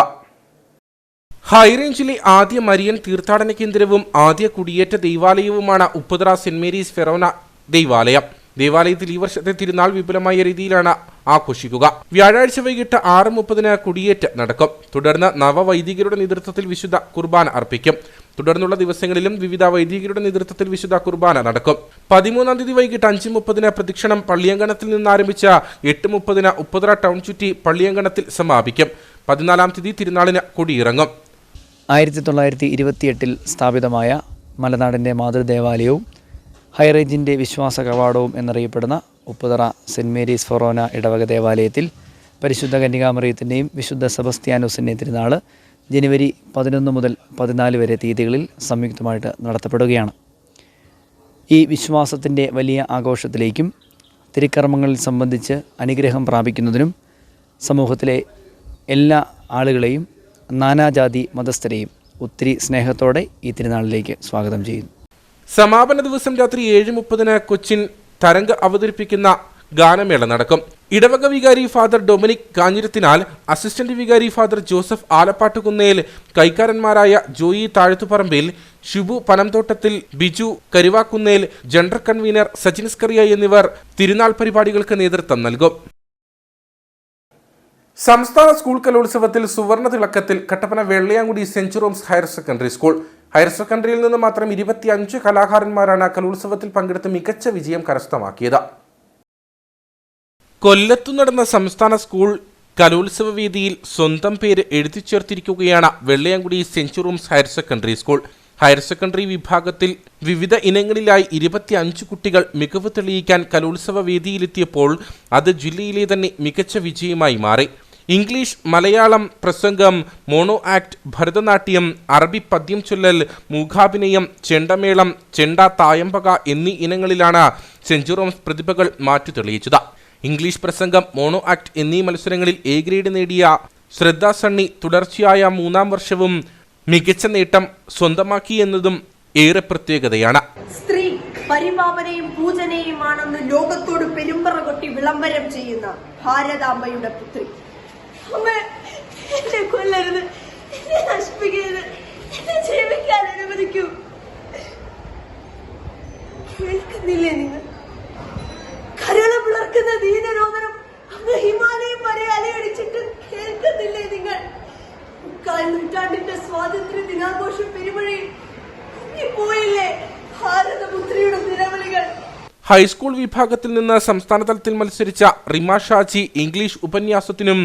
ഹൈറേഞ്ചിലെ ആദ്യ മരിയൻ തീർത്ഥാടന കേന്ദ്രവും ആദ്യ കുടിയേറ്റ ദേവാലയവുമാണ് ഉപ്പുതറ സെന്റ് മേരീസ് ഫെറോന ദേവാലയം. ദേവാലയത്തിൽ ഈ വർഷത്തെ തിരുനാൾ വിപുലമായ രീതിയിലാണ് ആഘോഷിക്കുക. വ്യാഴാഴ്ച വൈകിട്ട് 6:30 കുടിയേറ്റ് നടക്കും. തുടർന്ന് നവവൈദികരുടെ നേതൃത്വത്തിൽ വിശുദ്ധ കുർബാന അർപ്പിക്കും. തുടർന്നുള്ള ദിവസങ്ങളിലും വിവിധ വൈദികരുടെ നേതൃത്വത്തിൽ വിശുദ്ധ കുർബാന നടക്കും. 13-ാം തീയതി വൈകിട്ട് 5:30 പ്രദക്ഷിണം പള്ളിയങ്കണത്തിൽ നിന്ന് ആരംഭിച്ച 8:30 ഉപ്പുതറ ടൗൺ ചുറ്റി പള്ളിയങ്കണത്തിൽ സമാപിക്കും. 14-ാം തീയതി തിരുനാളിന് കൊടിയിറങ്ങും. 1928 സ്ഥാപിതമായ മലനാടിൻ്റെ മാതൃദേവാലയവും ഹൈറേഞ്ചിൻ്റെ വിശ്വാസ കവാടവും എന്നറിയപ്പെടുന്ന ഉപ്പുതറ സെൻറ്റ് മേരീസ് ഫൊറോന ഇടവക ദേവാലയത്തിൽ പരിശുദ്ധ കന്യകാമറിയത്തിൻ്റെയും വിശുദ്ധ സെബസ്ത്യാനോസിൻ്റെയും തിരുനാൾ ജനുവരി 11 മുതൽ 14 വരെ തീയതികളിൽ സംയുക്തമായിട്ട് നടത്തപ്പെടുകയാണ്. ഈ വിശ്വാസത്തിൻ്റെ വലിയ ആഘോഷത്തിലേക്കും തിരുക്കർമ്മങ്ങളിൽ സംബന്ധിച്ച് അനുഗ്രഹം പ്രാപിക്കുന്നതിനും സമൂഹത്തിലെ എല്ലാ ആളുകളെയും നാനാജാതി മതസ്ഥരെയും ഒത്തിരി സ്നേഹത്തോടെ ഈ തിരുനാളിലേക്ക് സ്വാഗതം ചെയ്യുന്നു. സമാപന ദിവസം രാത്രി 7:30 കൊച്ചിൻ തരംഗ് അവതരിപ്പിക്കുന്ന ഗാനമേള നടക്കും. ഇടവക വികാരി ഫാദർ ഡൊമിനിക് കാഞ്ഞിരത്തിനാൽ, അസിസ്റ്റന്റ് വികാരി ഫാദർ ജോസഫ് ആലപ്പാട്ടുകുന്നേൽ, കൈക്കാരന്മാരായ ജോയി താഴ്ത്തുപറമ്പിൽ, ഷിബു പനംതോട്ടത്തിൽ, ബിജു കരുവാക്കുന്നേൽ, ജനറൽ കൺവീനർ സജിൻസ്കറിയ എന്നിവർ തിരുനാൾ പരിപാടികൾക്ക് നേതൃത്വം നൽകും. സംസ്ഥാന സ്കൂൾ കലോത്സവത്തിൽ സുവർണ തിളക്കത്തിൽ Kattappana Vellayamkudi Saint Jerome's higher secondary school. Higher സെക്കൻഡറിയിൽ നിന്ന് മാത്രം 25 കലാകാരന്മാരാണ് കലോത്സവത്തിൽ പങ്കെടുത്ത് മികച്ച വിജയം കരസ്ഥമാക്കിയത്. കൊല്ലത്തു നടന്ന സംസ്ഥാന സ്കൂൾ കലോത്സവ വേദിയിൽ സ്വന്തം പേര് എഴുതിച്ചേർത്തിരിക്കുകയാണ് Vellayamkudi Saint Jerome's higher secondary school. Higher secondary വിഭാഗത്തിൽ വിവിധ ഇനങ്ങളിലായി 25 കുട്ടികൾ മികവ് തെളിയിക്കാൻ കലോത്സവ വേദിയിലെത്തിയപ്പോൾ അത് ജില്ലയിലെ തന്നെ മികച്ച വിജയമായി മാറി. ഇംഗ്ലീഷ്, മലയാളം, പ്രസംഗം, മോണോ ആക്ട്, ഭരതനാട്യം, അറബി പദ്യം ചൊല്ലൽ, മൂകാഭിനയം, ചെണ്ടമേളം, ചെണ്ട, തായമ്പക എന്നീ ഇനങ്ങളിലാണ് സെന്റ് ജെറോംസ് പ്രതിഭകൾ മാറ്റി തെളിയിച്ചത്. ഇംഗ്ലീഷ് പ്രസംഗം, മോണോ ആക്ട് എന്നീ മത്സരങ്ങളിൽ A ഗ്രേഡ് നേടിയ ശ്രദ്ധ സണ്ണി തുടർച്ചയായ 3-ാം വർഷവും മികച്ച നേട്ടം സ്വന്തമാക്കി എന്നതും ഏറെ പ്രത്യേകതയാണ്. സ്ത്രീ പരിപാവനയും പൂജനയുമാണെന്ന് ലോകത്തോട് പെരുമ്പറ കൊട്ടി വിളംബരം ചെയ്യുന്ന ഭാരതാംബയുടെ പുത്രി. അമ്മ, എന്നെ കൊല്ലരുത്, എന്നെ നശിപ്പിക്കരുത്, എന്നെ ജീവിക്കാൻ അനുവദിക്കൂ. കേൾക്കുന്നില്ലേ നിങ്ങൾ? കരള് പിളർക്കുന്ന ദീനരോധനം അങ്ങ് ഹിമാലയം വരെ അലയടിച്ചിട്ട് കേൾക്കുന്നില്ലേ നിങ്ങൾ? 4 നൂറ്റാണ്ടിന്റെ സ്വാതന്ത്ര്യ ദിനാഘോഷ പെരുമഴയിൽ പോയില്ലേ ഭാരതപുത്രിയുടെ നിലവിളികൾ. ഹൈസ്കൂൾ വിഭാഗത്തിൽ നിന്ന് സംസ്ഥാന തലത്തിൽ മത്സരിച്ച റിമ ഷാജി ഇംഗ്ലീഷ് ഉപന്യാസത്തിനും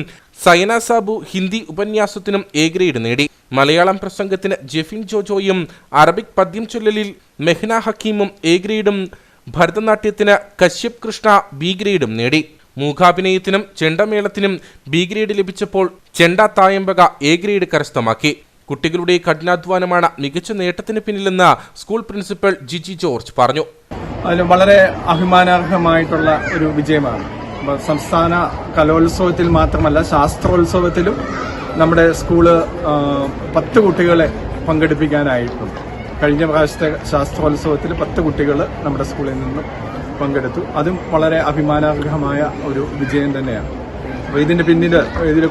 സയന സാബു ഹിന്ദി ഉപന്യാസത്തിനും എ ഗ്രേഡ് നേടി. മലയാളം പ്രസംഗത്തിന് ജെഫിൻ ജോജോയും അറബിക് പദ്യം ചൊല്ലലിൽ മെഹ്ന ഹക്കീമും എ ഗ്രേഡും ഭരതനാട്യത്തിന് കശ്യപ് കൃഷ്ണ ബി ഗ്രേഡും നേടി. മൂകാഭിനയത്തിനും ചെണ്ടമേളത്തിനും ബി ഗ്രേഡ് ലഭിച്ചപ്പോൾ ചെണ്ട തായമ്പക എ ഗ്രേഡ് കരസ്ഥമാക്കി. കുട്ടികളുടെ കഠിനാധ്വാനമാണ് മികച്ച നേട്ടത്തിന് പിന്നിലെന്ന് സ്കൂൾ പ്രിൻസിപ്പൽ ജിജി ജോർജ് പറഞ്ഞു. അതിന് വളരെ അഭിമാനാർഹമായിട്ടുള്ള ഒരു വിജയമാണ്. സംസ്ഥാന കലോത്സവത്തിൽ മാത്രമല്ല ശാസ്ത്രോത്സവത്തിലും നമ്മുടെ സ്കൂള് 10 കുട്ടികളെ പങ്കെടുപ്പിക്കാനായിട്ടുണ്ട്. കഴിഞ്ഞ പ്രാവശ്യത്തെ ശാസ്ത്രോത്സവത്തിൽ 10 കുട്ടികൾ നമ്മുടെ സ്കൂളിൽ നിന്നും പങ്കെടുത്തു. അതും വളരെ അഭിമാനാർഹമായ ഒരു വിജയം തന്നെയാണ്. അപ്പോൾ ഇതിന്റെ പിന്നിൽ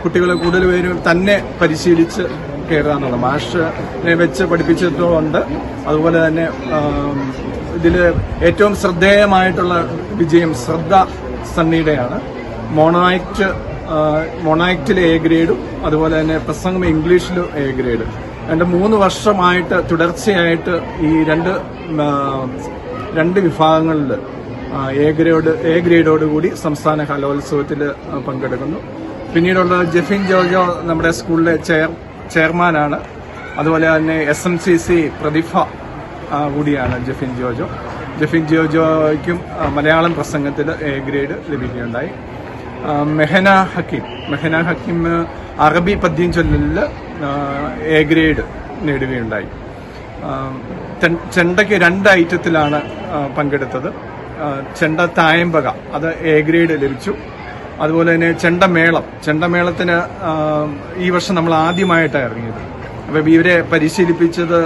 കുട്ടികളെ കൂടുതൽ പേരും തന്നെ പരിശീലിച്ച് കയറുക എന്നുള്ളത് മാഷിനെ വെച്ച് പഠിപ്പിച്ചിട്ടുണ്ട്. അതുപോലെ തന്നെ ഇതിൽ ഏറ്റവും ശ്രദ്ധേയമായിട്ടുള്ള വിജയം ശ്രദ്ധ സണ്ണിയുടെയാണ്. മോണാക്റ്റിൽ എ ഗ്രേഡും അതുപോലെ തന്നെ പ്രസംഗം ഇംഗ്ലീഷിലും എ ഗ്രേഡ്. 3 വർഷമായിട്ട് തുടർച്ചയായിട്ട് ഈ രണ്ട് വിഭാഗങ്ങളിൽ എ ഗ്രേഡോടുകൂടി സംസ്ഥാന കലോത്സവത്തിൽ പങ്കെടുക്കുന്നു. പിന്നീടുള്ള ജെഫിൻ ജോജോ നമ്മുടെ സ്കൂളിലെ ചെയർമാനാണ്. അതുപോലെ തന്നെ SMCC പ്രതിഭ കൂടിയാണ് ജെഫിൻ ജോജോയ്ക്കും മലയാളം പ്രസംഗത്തിൽ എ ഗ്രേഡ് ലഭിക്കുകയുണ്ടായി. മെഹന ഹക്കീം അറബി പദ്യം ചൊല്ലലിൽ എ ഗ്രേഡ് നേടുകയുണ്ടായി. ചെണ്ടയ്ക്ക് 2 ഐറ്റത്തിലാണ് പങ്കെടുത്തത്. ചെണ്ട തായമ്പക അത് എ ഗ്രേഡ് ലഭിച്ചു. അതുപോലെ തന്നെ ചെണ്ടമേളത്തിന് ഈ വർഷം നമ്മൾ ആദ്യമായിട്ടാണ് ഇറങ്ങിയത്. അപ്പം ഇവരെ പരിശീലിപ്പിച്ചത്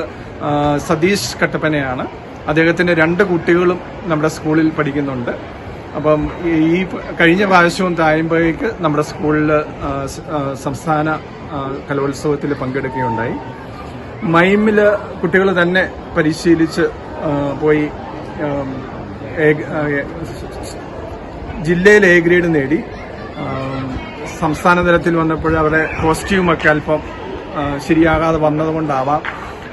സതീഷ് കട്ടപ്പനയാണ്. അദ്ദേഹത്തിന്റെ 2 കുട്ടികളും നമ്മുടെ സ്കൂളിൽ പഠിക്കുന്നുണ്ട്. അപ്പം ഈ കഴിഞ്ഞ പ്രാവശ്യവും തായമ്പകയ്ക്ക് നമ്മുടെ സ്കൂളിൽ സംസ്ഥാന കലോത്സവത്തിൽ പങ്കെടുക്കുകയുണ്ടായി. മൈമില് കുട്ടികൾ തന്നെ പരിശീലിച്ച് പോയി ജില്ലയിൽ എ ഗ്രേഡ് നേടി. സംസ്ഥാന തലത്തിൽ വന്നപ്പോൾ അവരുടെ കോസ്റ്റ്യൂമൊക്കെ അല്പം ശരിയാകാതെ വന്നതുകൊണ്ടാവാം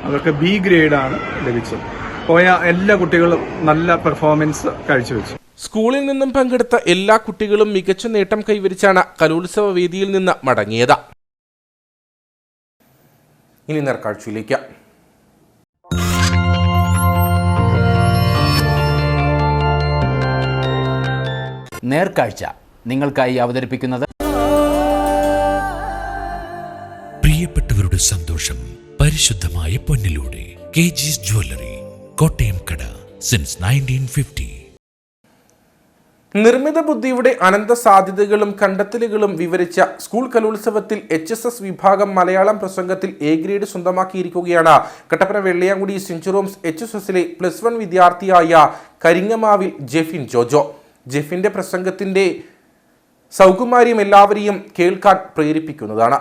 അവർക്ക് ബി ഗ്രേഡാണ് ലഭിച്ചത്. പോയ എല്ലാ കുട്ടികളും നല്ല പെർഫോമൻസ് കാഴ്ചവെച്ചു. സ്കൂളിൽ നിന്നും പങ്കെടുത്ത എല്ലാ കുട്ടികളും മികച്ച നേട്ടം കൈവരിച്ചാണ് കലോത്സവ വേദിയിൽ നിന്ന് മടങ്ങിയത്. ഇനി നേർക്കാഴ്ചയിലേക്ക്. നേർക്കാഴ്ച നിങ്ങൾക്കായി അവതരിപ്പിക്കുന്നത് പ്രിയപ്പെട്ടവരുടെ സന്തോഷം പരിശുദ്ധമായ പൊന്നിലൂടെ KG's ജ്വല്ലറി, കോട്ടയം കട, സിൻസ് 1950. നിർമ്മിത ബുദ്ധിയുടെ അനന്ത സാധ്യതകളും കണ്ടെത്തലുകളും വിവരിച്ച സ്കൂൾ കലോത്സവത്തിൽ HSS വിഭാഗം മലയാളം പ്രസംഗത്തിൽ എ ഗ്രേഡ് സ്വന്തമാക്കിയിരിക്കുകയാണ് കട്ടപ്പന വെള്ളിയാങ്കുടി സെന്റ് ജെറോംസ് HSSലെ +1 വിദ്യാർത്ഥിയായ കരിങ്ങമാവിൽ ജെഫിൻ ജോജോ. ജെഫിന്റെ പ്രസംഗത്തിന്റെ സൗകുമാര്യം എല്ലാവരെയും കേൾക്കാൻ പ്രേരിപ്പിക്കുന്നതാണ്.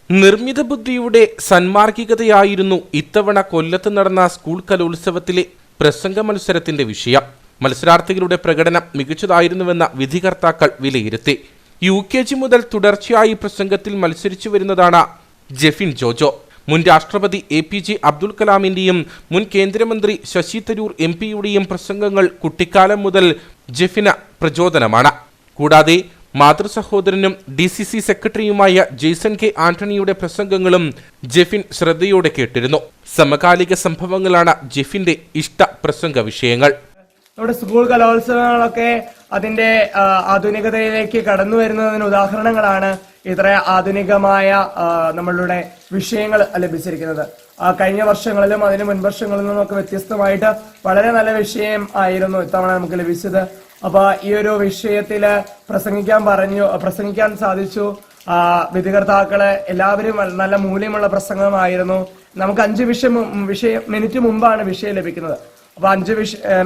നിർമ്മിത ബുദ്ധിയുടെ സന്മാർഗികതയായിരുന്നു ഇത്തവണ കൊല്ലത്ത് നടന്ന സ്കൂൾ കലോത്സവത്തിലെ പ്രസംഗ മത്സരത്തിന്റെ വിഷയം. മത്സരാർത്ഥികളുടെ പ്രകടനം മികച്ചതായിരുന്നുവെന്ന വിധികർത്താക്കൾ വിലയിരുത്തി. UKG മുതൽ തുടർച്ചയായി പ്രസംഗത്തിൽ മത്സരിച്ചു വരുന്നതാണ് ജെഫിൻ ജോജോ. മുൻ രാഷ്ട്രപതി APJ അബ്ദുൽ കലാമിന്റെയും മുൻ കേന്ദ്രമന്ത്രി ശശി തരൂർ MPയുടെയും പ്രസംഗങ്ങൾ കുട്ടിക്കാലം മുതൽ ജെഫിന് പ്രചോദനമാണ്. കൂടാതെ മാതൃസഹോദരനും DCC സെക്രട്ടറിയുമായ ജെയ്സൺ K ആന്റണിയുടെ പ്രസംഗങ്ങളും ജെഫിൻ ശ്രദ്ധയോടെ കേട്ടിരുന്നു. സമകാലിക സംഭവങ്ങളാണ് ജെഫിന്റെ ഇഷ്ട പ്രസംഗ വിഷയങ്ങൾ. നമ്മുടെ സ്കൂൾ കലോത്സവങ്ങളൊക്കെ അതിന്റെ ആധുനികതയിലേക്ക് കടന്നു വരുന്നതിന് ഉദാഹരണങ്ങളാണ് ഇത്ര ആധുനികമായ നമ്മളുടെ വിഷയങ്ങൾ ലഭിച്ചിരിക്കുന്നത്. കഴിഞ്ഞ വർഷങ്ങളിലും അതിന് മുൻവർഷങ്ങളിൽ നിന്നൊക്കെ വ്യത്യസ്തമായിട്ട് വളരെ നല്ല വിഷയം ആയിരുന്നു ഇത്തവണ നമുക്ക് ലഭിച്ചത്. അപ്പൊ ഈ ഒരു വിഷയത്തില് പ്രസംഗിക്കാൻ സാധിച്ചു. വിധികർത്താക്കള് എല്ലാവരും നല്ല മൂല്യമുള്ള പ്രസംഗമായിരുന്നു. നമുക്ക് 5 മിനിറ്റ് മുമ്പാണ് വിഷയം ലഭിക്കുന്നത്. അപ്പൊ 5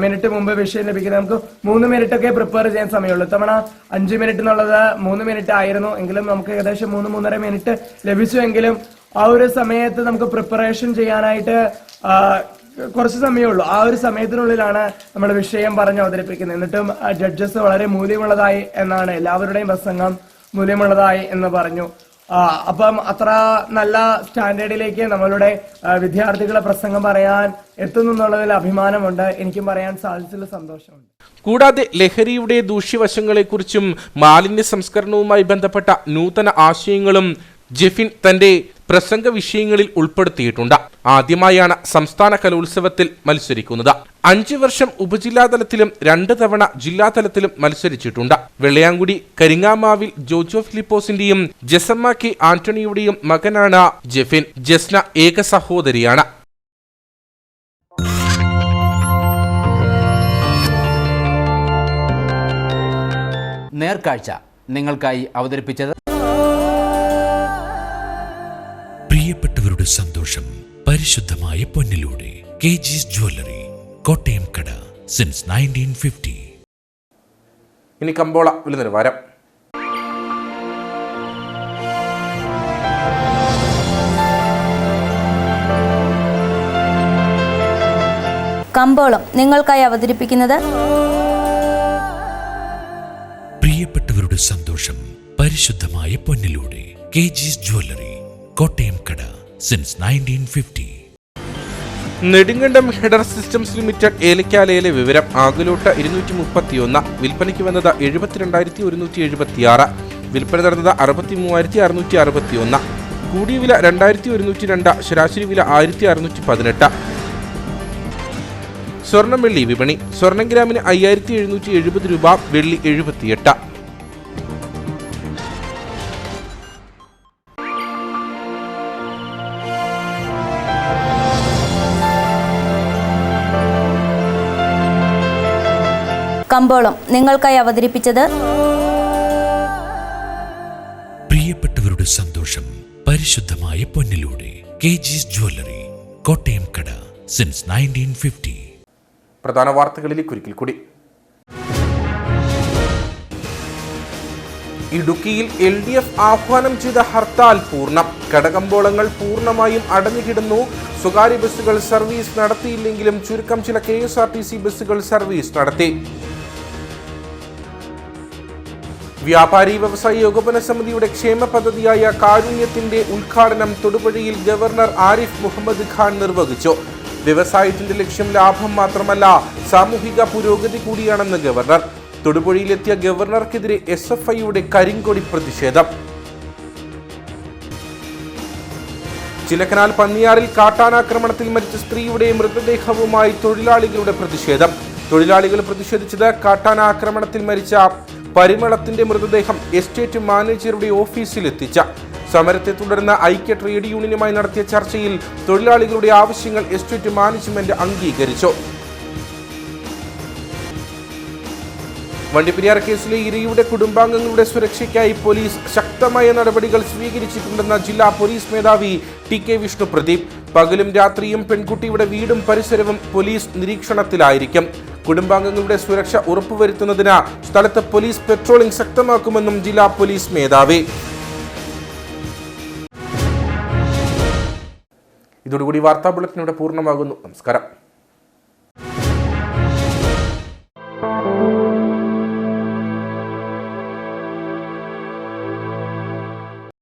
മിനിറ്റ് മുമ്പ് വിഷയം ലഭിക്കുന്നത് നമുക്ക് 3 മിനിറ്റ് ഒക്കെ പ്രിപ്പയർ ചെയ്യാൻ സമയമുള്ളൂ. ഇത്തവണ 5 മിനിറ്റ് എന്നുള്ളത് 3 മിനിറ്റ് ആയിരുന്നു. എങ്കിലും നമുക്ക് ഏകദേശം 3-3.5 മിനിറ്റ് ലഭിച്ചുവെങ്കിലും ആ ഒരു സമയത്ത് നമുക്ക് പ്രിപ്പറേഷൻ ചെയ്യാനായിട്ട് കുറച്ച് സമയമുള്ളൂ. ആ ഒരു സമയത്തിനുള്ളിലാണ് നമ്മൾ വിഷയം പറഞ്ഞ് അവതരിപ്പിക്കുന്നത്. എന്നിട്ടും ജഡ്ജസ് വളരെ മൂല്യമുള്ളതായി എന്നാണ്, എല്ലാവരുടെയും പ്രസംഗം മൂല്യമുള്ളതായി എന്ന് പറഞ്ഞു. അപ്പം അത്ര നല്ല സ്റ്റാൻഡേർഡിലേക്ക് നമ്മളുടെ വിദ്യാർത്ഥികളെ പ്രസംഗം പറയാൻ എത്തുന്നു എന്നുള്ളതിൽ അഭിമാനമുണ്ട്. എനിക്കും പറയാൻ സാധിച്ചതിൽ സന്തോഷമുണ്ട്. കൂടാതെ ലഹരിയുടെ ദൂഷ്യവശങ്ങളെക്കുറിച്ചും മാലിന്യ സംസ്കരണവുമായി ബന്ധപ്പെട്ട നൂതന ആശയങ്ങളും ജെഫിൻ തന്റെ പ്രസംഗ വിഷയങ്ങളിൽ ഉൾപ്പെടുത്തിയിട്ടുണ്ട്. ആദ്യമായാണ് സംസ്ഥാന കലോത്സവത്തിൽ മത്സരിക്കുന്നത്. 5 വർഷം ഉപജില്ലാതലത്തിലും 2 തവണ ജില്ലാതലത്തിലും മത്സരിച്ചിട്ടുണ്ട്. വെള്ളയാങ്കുടി കരിങ്ങാമാവിൽ ജോജോ ഫിലിപ്പോസിന്റെയും ജെസമ്മ കെ ആന്റണിയുടെയും മകനാണ് ജെഫിൻ. ജസ്ന ഏക സഹോദരിയാണ്. നേർക്കാഴ്ച നിങ്ങൾക്കായി അവതരിപ്പിച്ചത് പ്രിയപ്പെട്ടവരുടെ സന്തോഷം പരിശുദ്ധമായ പൊന്നിലൂടെ KG's ജ്വല്ലറി, കോട്ടയം കട, സിൻസ് 1950. ഇനി കമ്പോള വില നിലവാരം. കമ്പോളം നിങ്ങൾക്കായി അവതരിപ്പിക്കുന്നത് പ്രിയപ്പെട്ടവരുടെ സന്തോഷം പരിശുദ്ധമായ പൊന്നിലൂടെ KG's ജ്വല്ലറി, കോട്ടയം കട, since 1950. Nedumkandam header systems limited ഏലക്കാലയിലെ വിവരം. ആകലോട്ട് 231, വിൽപ്പനയ്ക്ക് വന്നത് 72,176, വിൽപ്പന നടന്നത് 63,661, കൂടിയ വില 2,102, ശരാശരി വില 1,618. സ്വർണം വെള്ളി വിപണി. സ്വർണം ഗ്രാമിന് 5,770 രൂപ, വെള്ളി 78. കമ്പോളം നിങ്ങൾക്കായി അവതരിപ്പിച്ചത് പ്രിയപ്പെട്ടവരുടെ സന്തോഷം പരിശുദ്ധമായ പൊന്നിലൂടെ KG's ജ്വല്ലറി, കോട്ടയം കട, സിൻസ് 1950. പ്രധാന വാർത്തകളിലേക്ക് ഒരിക്കൽ കൂടി. ഇടുക്കിയിൽ LDF ആഹ്വാനം ചെയ്ത ഹർത്താൽ പൂർണ്ണം. കടകമ്പോളങ്ങൾ പൂർണ്ണമായും അടഞ്ഞുകിടന്നു. സ്വകാര്യ ബസ്സുകൾ സർവീസ് നടത്തിയില്ലെങ്കിലും ചുരുക്കം ചില KSRTC ബസ്സുകൾ സർവീസ് നടത്തി. വ്യാപാരി വ്യവസായി ഏകോപന സമിതിയുടെ ക്ഷേമ പദ്ധതിയായ കാരുണ്യത്തിന്റെ ഉദ്ഘാടനം തൊടുപുഴയിൽ ഗവർണർ ആരിഫ് മുഹമ്മദ് ഖാൻ നിർവഹിച്ചു. വ്യവസായത്തിന്റെ ലക്ഷ്യം ലാഭം മാത്രമല്ല, സാമൂഹിക പുരോഗതി കൂടിയാണെന്ന് ഗവർണർ. തൊടുപുഴയിലെത്തിയ ഗവർണർക്കെതിരെ SFIയുടെ കരിങ്കൊടി പ്രതിഷേധം. ചിലക്കനാൽ പന്നിയാറിൽ കാട്ടാനാക്രമണത്തിൽ മരിച്ച സ്ത്രീയുടെ മൃതദേഹവുമായി തൊഴിലാളികളുടെ പ്രതിഷേധം. തൊഴിലാളികൾ പ്രതിഷേധിച്ചത് കാട്ടാനാക്രമണത്തിൽ മരിച്ച പരിമളത്തിന്റെ മൃതദേഹം എസ്റ്റേറ്റ് മാനേജറുടെ ഓഫീസിൽ എത്തിച്ച. സമരത്തെ തുടർന്ന് ഐക്യ ട്രേഡ് യൂണിയനുമായി നടത്തിയ ചർച്ചയിൽ തൊഴിലാളികളുടെ ആവശ്യങ്ങൾ എസ്റ്റേറ്റ് മാനേജ്മെന്റ് അംഗീകരിച്ചു. വണ്ടിപ്പെരിയാർ കേസിലെ ഇരയുടെ കുടുംബാംഗങ്ങളുടെ സുരക്ഷയ്ക്കായി പോലീസ് ശക്തമായ നടപടികൾ സ്വീകരിച്ചിട്ടുണ്ടെന്ന ജില്ലാ പോലീസ് മേധാവി TK വിഷ്ണു പ്രദീപ്. പകലും രാത്രിയും പെൺകുട്ടിയുടെ വീടും പരിസരവും പോലീസ് നിരീക്ഷണത്തിലായിരിക്കും. കുടുംബാംഗങ്ങളുടെ സുരക്ഷ ഉറപ്പുവരുത്തുന്നതിന് സ്ഥലത്ത് പോലീസ് പെട്രോളിംഗ് ശക്തമാക്കുമെന്നും ജില്ലാ പോലീസ് മേധാവി. ഇതോടുകൂടി വാർത്താ ബുള്ളറ്റിൻ ഇവിടെ പൂർണ്ണമാകുന്നു. നമസ്കാരം.